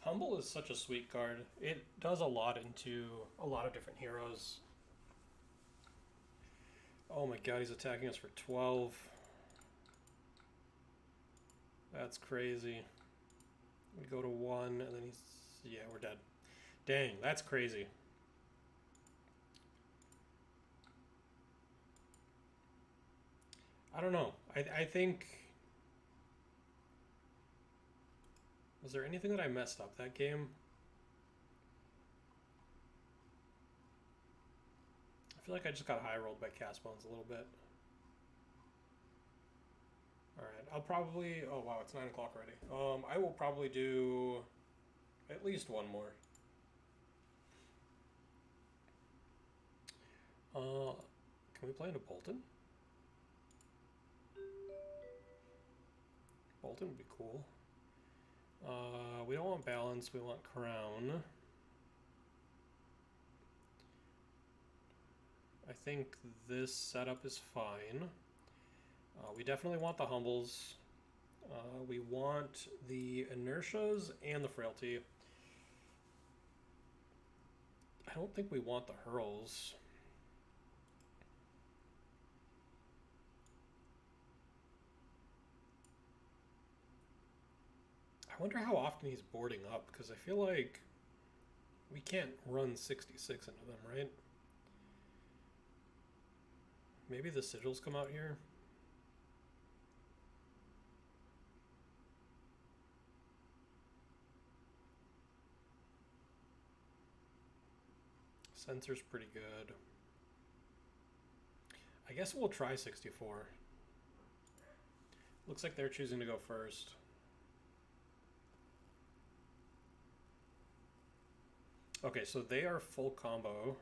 Humble is such a sweet card. It does a lot into a lot of different heroes. Oh my god, he's attacking us for 12. That's crazy. We go to 1, and then he's... Yeah, we're dead. Dang, that's crazy. I don't know. I think... Was there anything that I messed up that game? I feel like I just got high rolled by cast bones a little bit. Alright, I'll probably... Oh wow, it's 9 o'clock already. I will probably do at least one more. Can we play into Bolton? Bolton would be cool. We don't want balance, we want crown. I think this setup is fine. We definitely want the humbles. We want the inertias and the frailty. I don't think we want the hurls. I wonder how often he's boarding up, because I feel like we can't run 66 into them, right? Maybe the sigils come out here. Sensor's pretty good. I guess we'll try 64. Looks like they're choosing to go first. Okay, so they are full combo.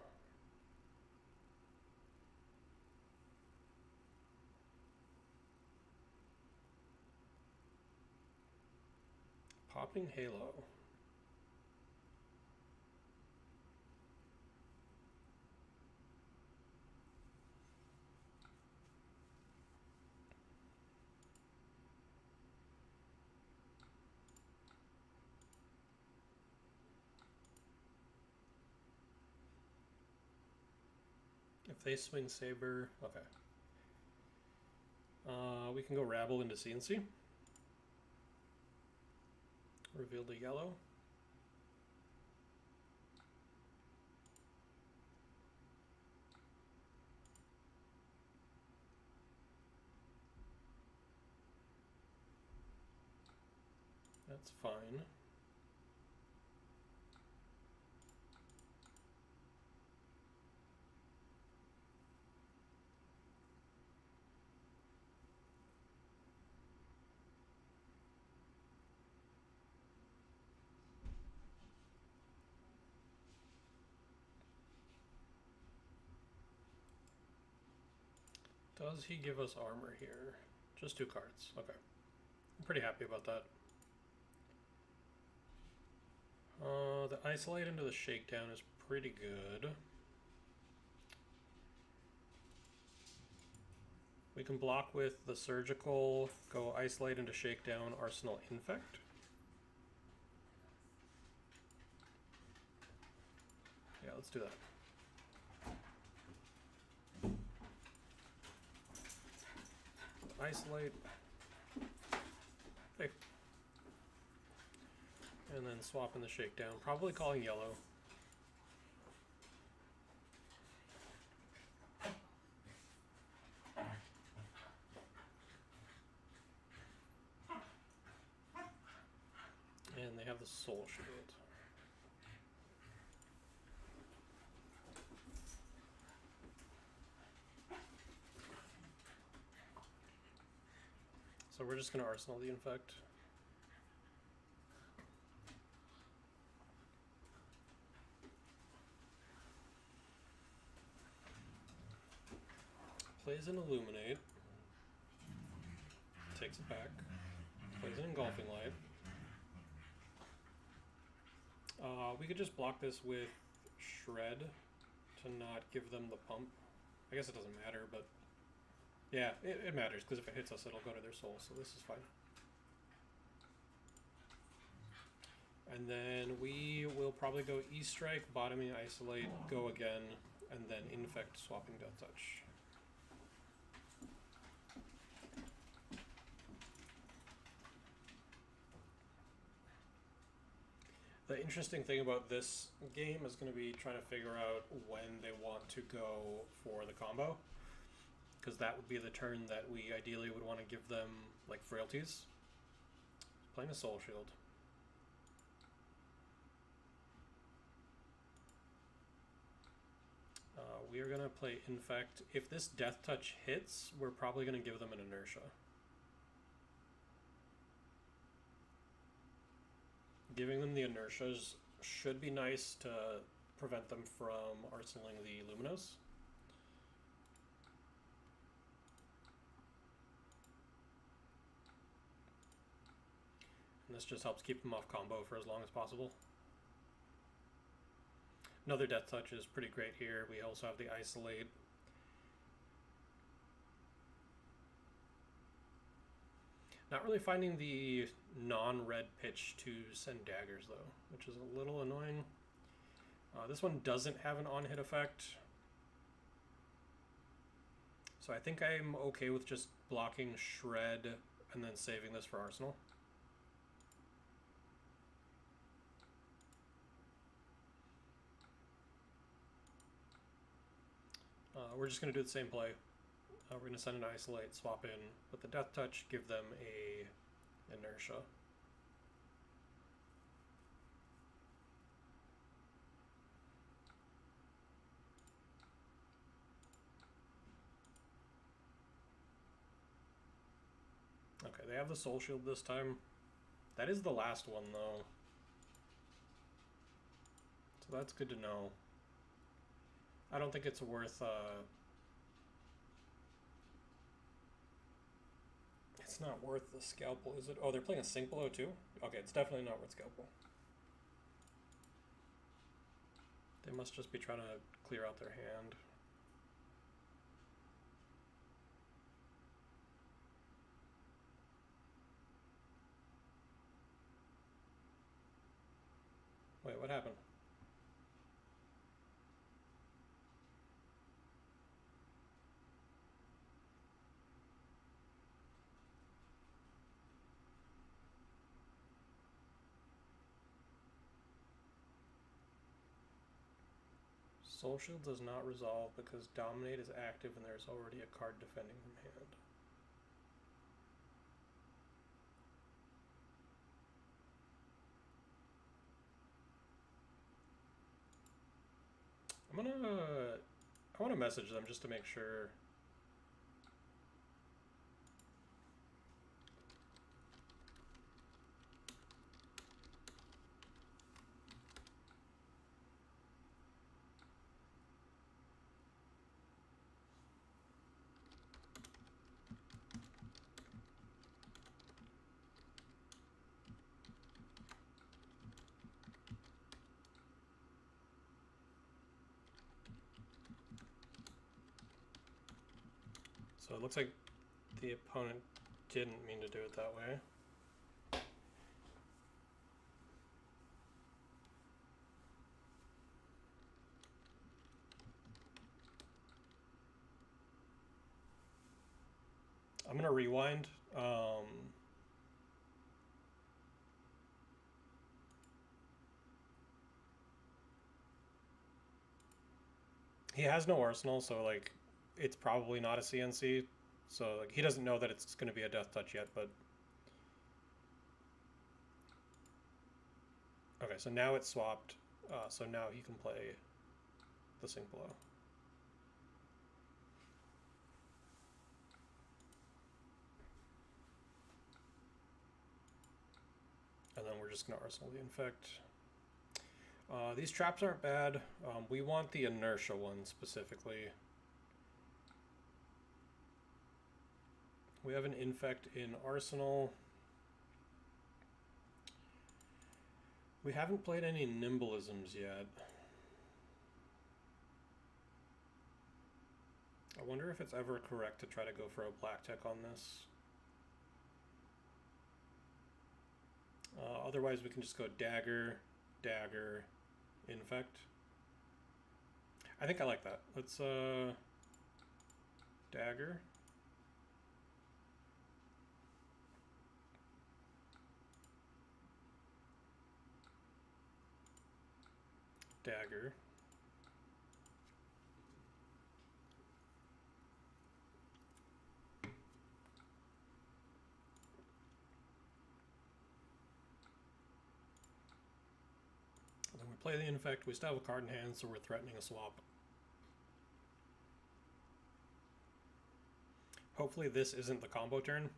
Popping Halo. If they swing Saber, okay. We can go Rabble into CNC. Reveal the yellow. That's fine. Does he give us armor here? Just 2 cards. Okay. I'm pretty happy about that. The isolate into the shakedown is pretty good. We can block with the surgical, go isolate into shakedown, arsenal infect. Yeah, let's do that. Isolate. Hey. And then swap in the shakedown. Probably calling yellow. And they have the soul shield. So we're just going to arsenal the infect. Plays an illuminate. Takes it back. Plays an engulfing light. We could just block this with shred to not give them the pump. I guess it doesn't matter, but yeah, it matters because if it hits us, it'll go to their soul, so this is fine. And then we will probably go E-Strike, bottoming, isolate, go again, and then infect, swapping Death Touch. The interesting thing about this game is going to be trying to figure out when they want to go for the combo, because that would be the turn that we ideally would want to give them like frailties. Playing a Soul Shield. We are going to play Infect. If this Death Touch hits, we're probably going to give them an Inertia. Giving them the Inertias should be nice to prevent them from arsenaling the Luminos. And this just helps keep them off combo for as long as possible. Another Death Touch is pretty great here. We also have the Isolate. Not really finding the non-red pitch to send daggers though, which is a little annoying. This one doesn't have an on-hit effect. So I think I'm okay with just blocking Shred and then saving this for Arsenal. We're just going to do the same play. We're going to send an Isolate, swap in with the Death Touch, give them a Inertia. Okay, they have the Soul Shield this time. That is the last one though. So that's good to know. I don't think it's worth, it's not worth the Scalpel, is it? Oh, they're playing a Sync Blow too? Okay, it's definitely not worth Scalpel. They must just be trying to clear out their hand. Wait, what happened? Soul Shield does not resolve because Dominate is active and there's already a card defending from hand. I want to message them just to make sure. So it looks like the opponent didn't mean to do it that way. I'm gonna rewind. He has no arsenal, so like it's probably not a CNC. So like he doesn't know that it's going to be a Death Touch yet, but okay. So now it's swapped. So now he can play the Sync Blow. And then we're just going to arsenal the Infect. These traps aren't bad. We want the Inertia one specifically. We have an Infect in Arsenal. We haven't played any Nimbleisms yet. I wonder if it's ever correct to try to go for a black tech on this. Otherwise we can just go Dagger, Dagger, Infect. I think I like that. Let's Dagger. dagger. When we play the infect, we still have a card in hand, so we're threatening a swap. Hopefully this isn't the combo turn.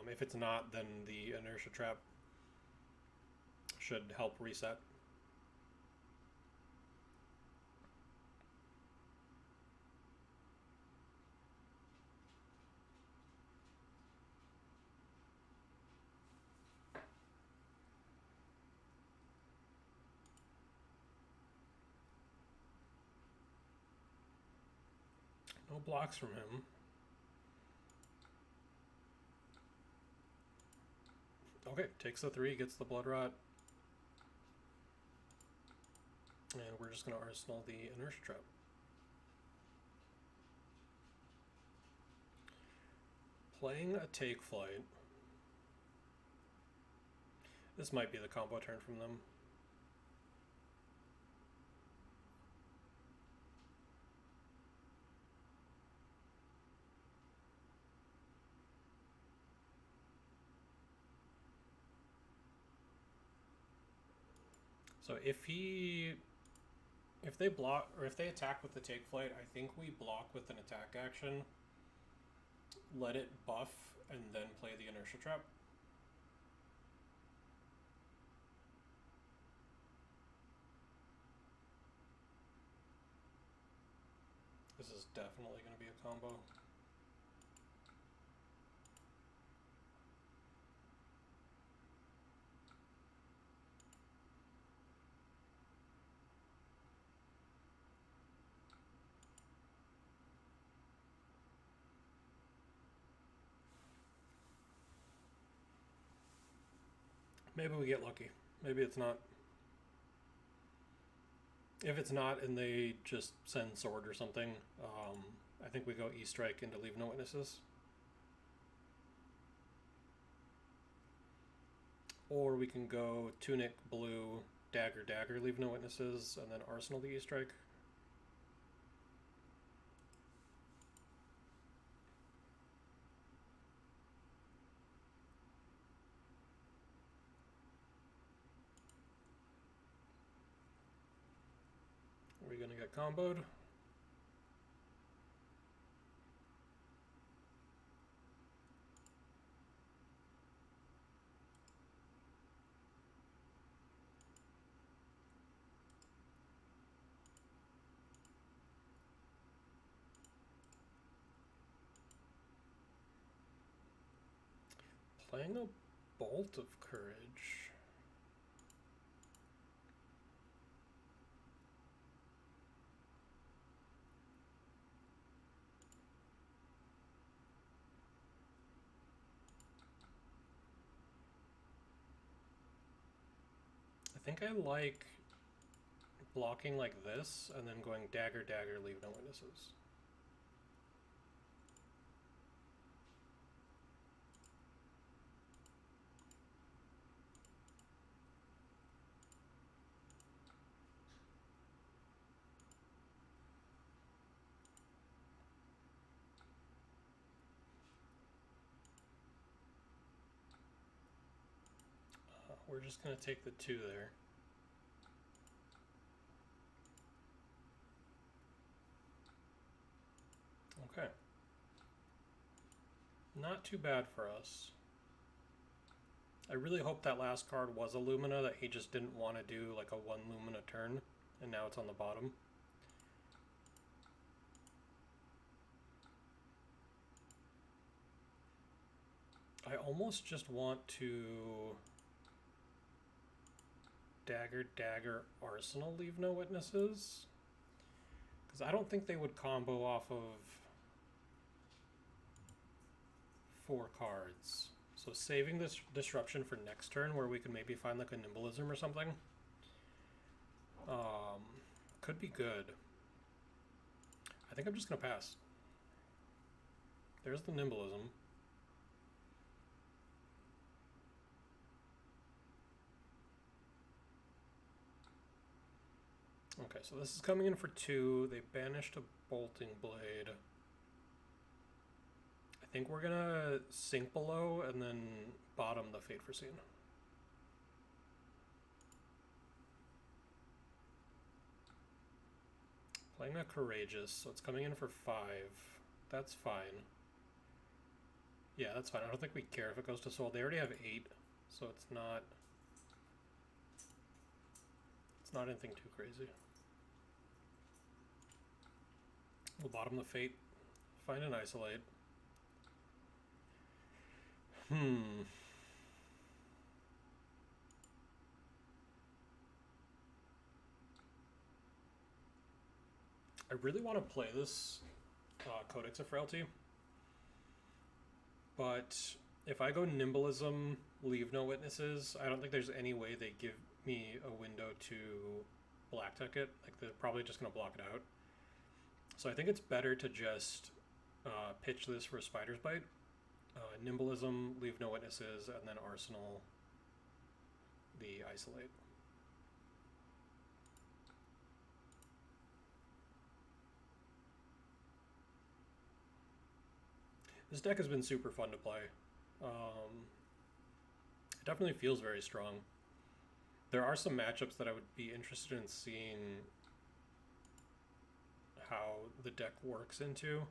If it's not, then the inertia trap should help reset. No blocks from him. Okay, takes the 3, gets the Blood Rot. And we're just going to arsenal the inertia trap. Playing a take flight. This might be the combo turn from them. So if they block, or if they attack with the take flight, I think we block with an attack action, let it buff, and then play the inertia trap. This is definitely going to be a combo. Maybe we get lucky. Maybe it's not. If it's not and they just send sword or something, I think we go E-strike into leave no witnesses. Or we can go tunic, blue, dagger, dagger, leave no witnesses, and then arsenal the E-strike. Are we gonna get comboed? Playing a Bolt of Courage. I think I like blocking like this and then going dagger, dagger, leave no witnesses. We're just going to take the 2 there. Okay. Not too bad for us. I really hope that last card was a Lumina, that he just didn't want to do like a 1 Lumina turn, and now it's on the bottom. I almost just want to dagger, dagger, arsenal, leave no witnesses, because I don't think they would combo off of 4 cards. So saving this disruption for next turn, where we could maybe find like a nimbleism or something, could be good. I think I'm just gonna pass. There's the nimbleism. so this is coming in for 2. They banished a Bolting Blade. I think we're gonna sink below and then bottom the Fate Foreseen. Playing a Courageous, so it's coming in for 5. That's fine. Yeah, that's fine. I don't think we care if it goes to Soul. They already have 8, so it's not anything too crazy. We'll bottom the Fate, find an Isolate. I really want to play this Codex of Frailty, but if I go Nimblism, leave no witnesses, I don't think there's any way they give me a window to black tech it. Like, they're probably just going to block it out. So I think it's better to just pitch this for Spider's Bite. Nimblism, leave no witnesses, and then Arsenal the Isolate. This deck has been super fun to play. It definitely feels very strong. There are some matchups that I would be interested in seeing how the deck works into.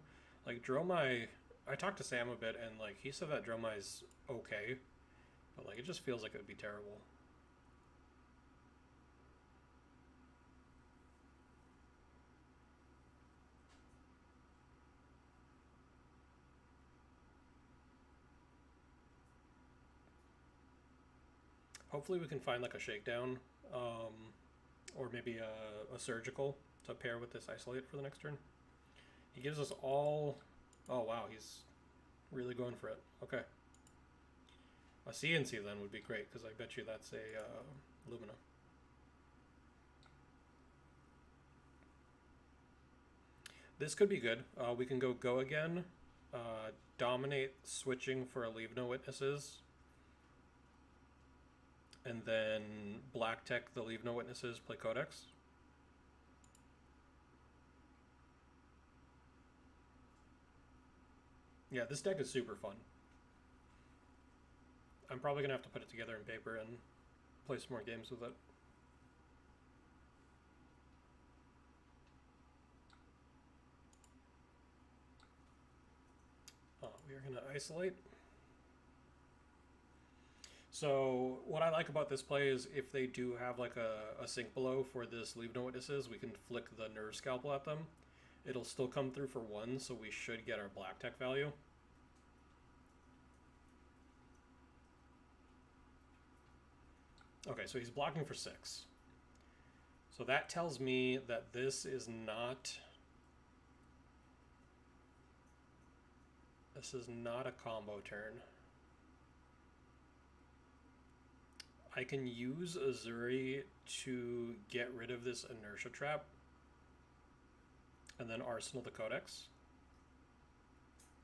Like, Dromai, I talked to Sam a bit, and like he said that Dromai's okay, but like it just feels like it would be terrible. Hopefully we can find like a shakedown, or maybe a surgical to pair with this Isolate for the next turn. He gives us all... Oh wow, he's really going for it. Okay. A CNC then would be great, because I bet you that's a Lumina. This could be good. We can go again, dominate switching for a leave no witnesses, and then black tech the leave no witnesses, play Codex. Yeah, this deck is super fun. I'm probably going to have to put it together in paper and play some more games with it. We are going to Isolate. So what I like about this play is if they do have like a sink below for this leave no witnesses, we can flick the Nerve Scalpel at them. It'll still come through for 1, so we should get our black tech value. Okay, so he's blocking for 6. So that tells me that this is not... This is not a combo turn. I can use Uzuri to get rid of this Inertia Trap, and then Arsenal the Codex.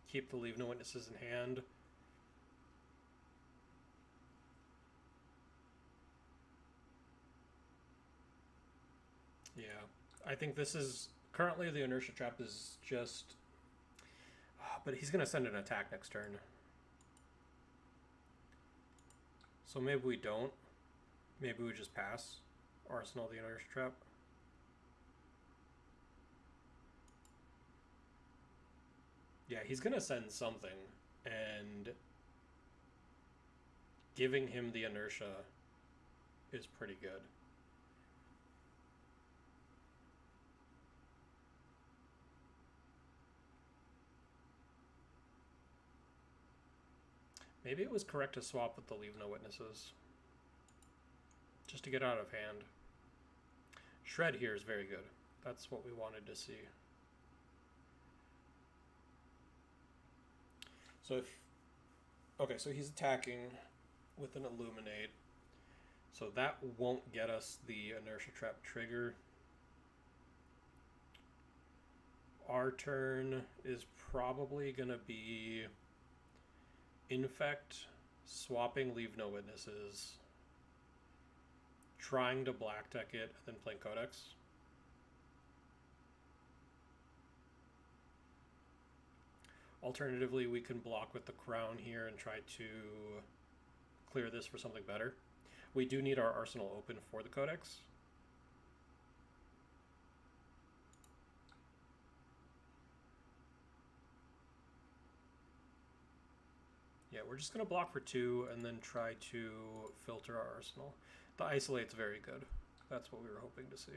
Keep the leave no witnesses in hand. Yeah, I think this is... Currently the Inertia Trap is just... But he's going to send an attack next turn. So maybe we don't. Maybe we just pass. Arsenal the Inertia Trap. Yeah, he's going to send something. And giving him the Inertia is pretty good. Maybe it was correct to swap with the leave no witnesses, just to get out of hand. Shred here is very good. That's what we wanted to see. So if... Okay, so he's attacking with an Illuminate. So that won't get us the Inertia Trap trigger. Our turn is probably going to be... Infect, swapping leave no witnesses, trying to black tech it, and then playing Codex. Alternatively, we can block with the crown here and try to clear this for something better. We do need our arsenal open for the codex. Yeah, we're just going to block for 2 and then try to filter our arsenal. The isolate's very good. That's what we were hoping to see.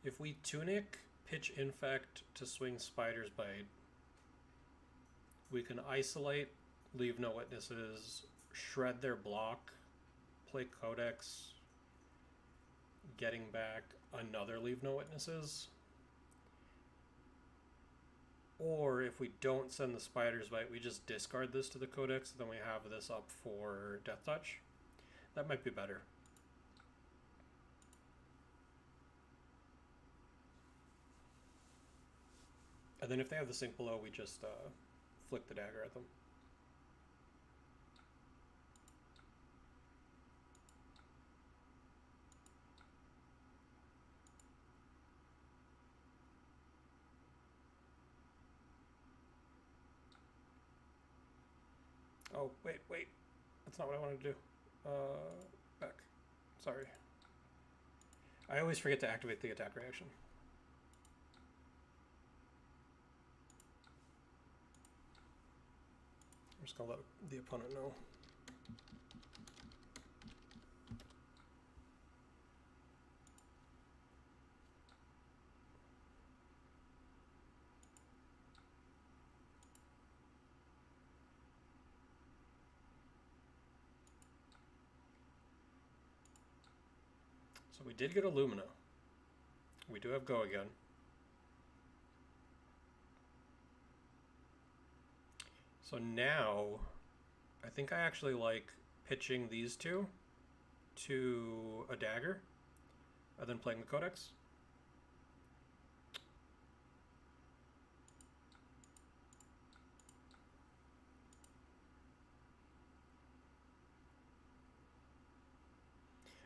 If we tunic, pitch infect to swing spider's bite, we can isolate, leave no witnesses, shred their block, play codex, getting back another leave no witnesses. Or if we don't send the spider's bite, we just discard this to the codex, then we have this up for death touch. That might be better. And then if they have the sink below, we just flick the dagger at them. Oh, wait. That's not what I wanted to do. Back. Sorry. I always forget to activate the attack reaction. I'm just gonna let the opponent know. So we did get a Lumina. We do have Go again. So now, I think I actually like pitching these two to a dagger, and then playing the codex.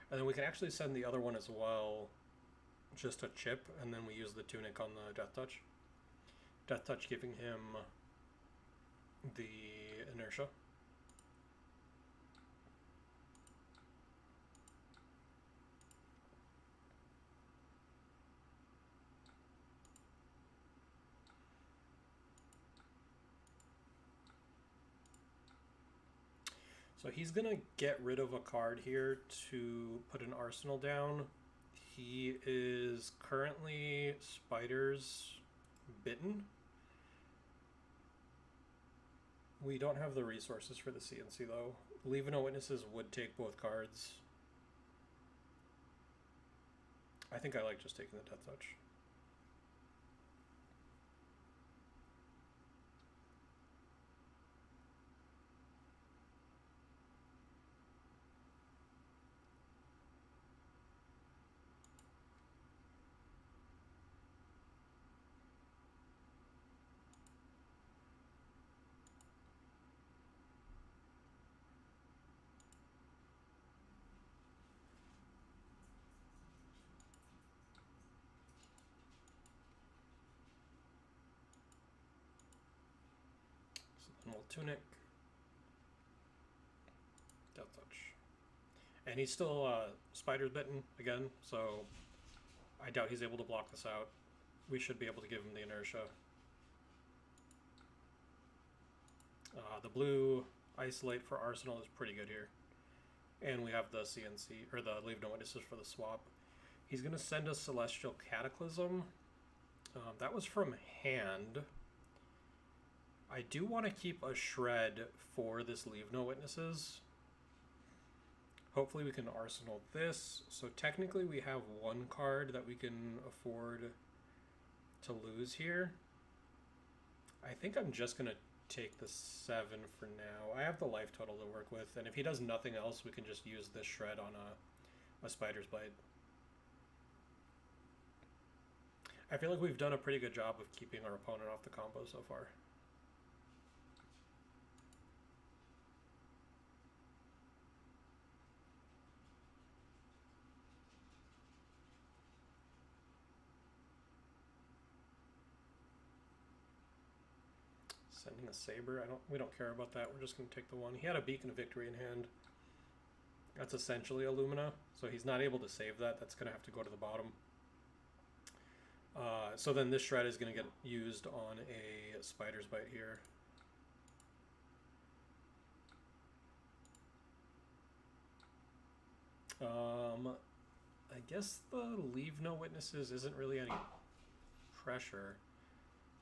And then we can actually send the other one as well, just a chip, and then we use the tunic on the Death Touch. Death Touch giving him the inertia. So he's gonna get rid of a card here to put an arsenal down. He is currently spiders bitten. We don't have the resources for the CNC though. Leave no witnesses would take both cards. I think I like just taking the Death Touch. We'll tunic. Death Touch. And he's still spider's bitten again, so I doubt he's able to block this out. We should be able to give him the inertia. The blue isolate for arsenal is pretty good here. And we have the CNC, or the leave no witnesses for the swap. He's going to send us Celestial Cataclysm. That was from hand. I do want to keep a shred for this leave no witnesses. Hopefully we can arsenal this. So technically we have one card that we can afford to lose here. I think I'm just going to take the 7 for now. I have the life total to work with, and if he does nothing else, we can just use this shred on a spider's bite. I feel like we've done a pretty good job of keeping our opponent off the combo so far. Sending a saber. We don't care about that. We're just gonna take the one. He had a Beacon of Victory in hand. That's essentially a Lumina, so he's not able to save that. That's gonna have to go to the bottom. So then this shred is gonna get used on a Spider's Bite here. I guess the Leave No Witnesses isn't really any pressure.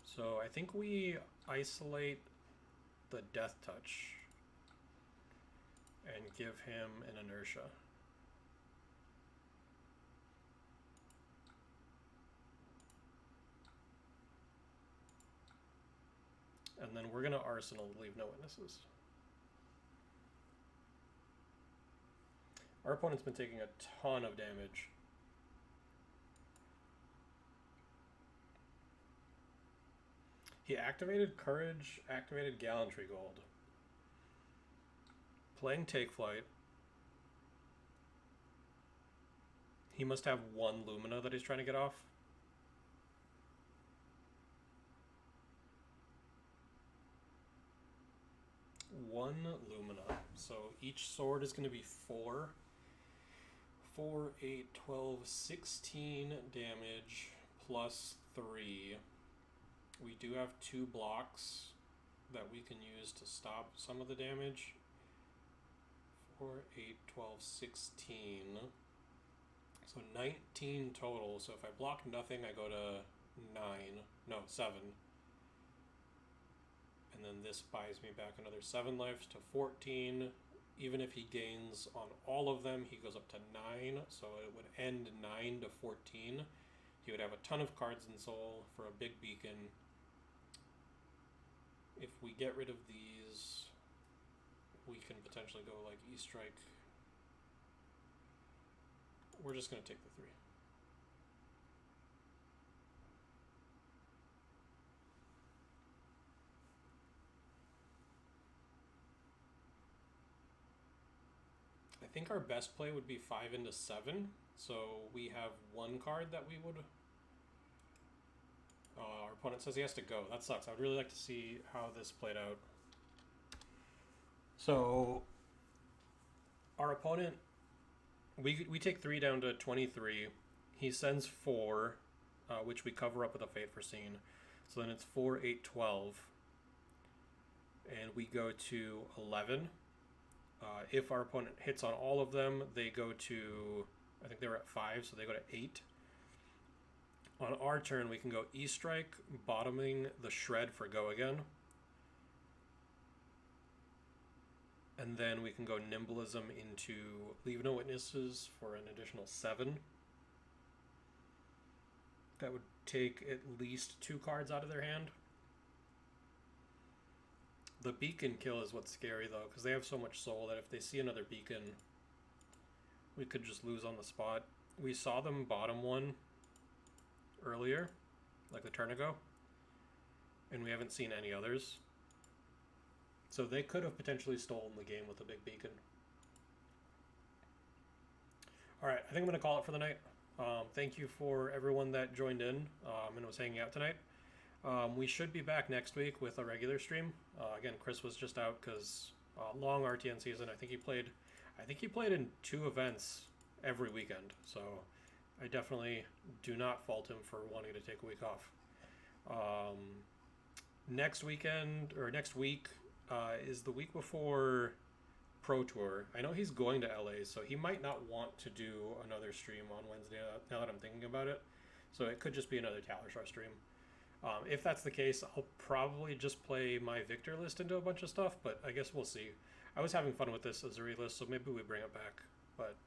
So I think we isolate the Death Touch and give him an Inertia. And then we're gonna Arsenal Leave No Witnesses. Our opponent's been taking a ton of damage. He activated Courage, activated Gallantry Gold. Playing Take Flight. He must have one Lumina that he's trying to get off. One Lumina. So each sword is going to be 4. 4, 8, 12, 16 damage plus 3. We do have 2 blocks that we can use to stop some of the damage. 4, 8, 12, 16. So 19 total. So if I block nothing, I go to 9. No, 7. And then this buys me back another 7 lives to 14. Even if he gains on all of them, he goes up to 9. So it would end 9 to 14. He would have a ton of cards in Soul for a big beacon. If we get rid of these, we can potentially go like E-Strike. We're just going to take the 3. I think our best play would be 5 into 7. So we have 1 card that we would... our opponent says he has to go. That sucks. I would really like to see how this played out. So our opponent... We take 3 down to 23. He sends 4, which we cover up with a Fate Foreseen. So then it's 4, 8, 12. And we go to 11. If our opponent hits on all of them, they go to, I think they were at 5, so they go to 8. On our turn, we can go E-Strike, bottoming the Shred for go again. And then we can go Nimblism into Leave No Witnesses for an additional 7. That would take at least 2 cards out of their hand. The beacon kill is what's scary though, because they have so much soul that if they see another beacon, we could just lose on the spot. We saw them bottom one earlier, like a turn ago, and we haven't seen any others. So they could have potentially stolen the game with a big beacon. Alright, I think I'm going to call it for the night. Thank you for everyone that joined in and was hanging out tonight. We should be back next week with a regular stream. Again, Chris was just out because long RTN season. I think he played in 2 events every weekend. So I definitely do not fault him for wanting to take a week off. Next week is the week before Pro Tour. I know he's going to LA, so he might not want to do another stream on Wednesday now that I'm thinking about it. So it could just be another Talishar stream. If that's the case, I'll probably just play my Victor list into a bunch of stuff, but I guess we'll see. I was having fun with this Uzuri list, so maybe we bring it back. But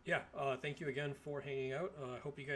yeah, thank you again for hanging out. I hope you guys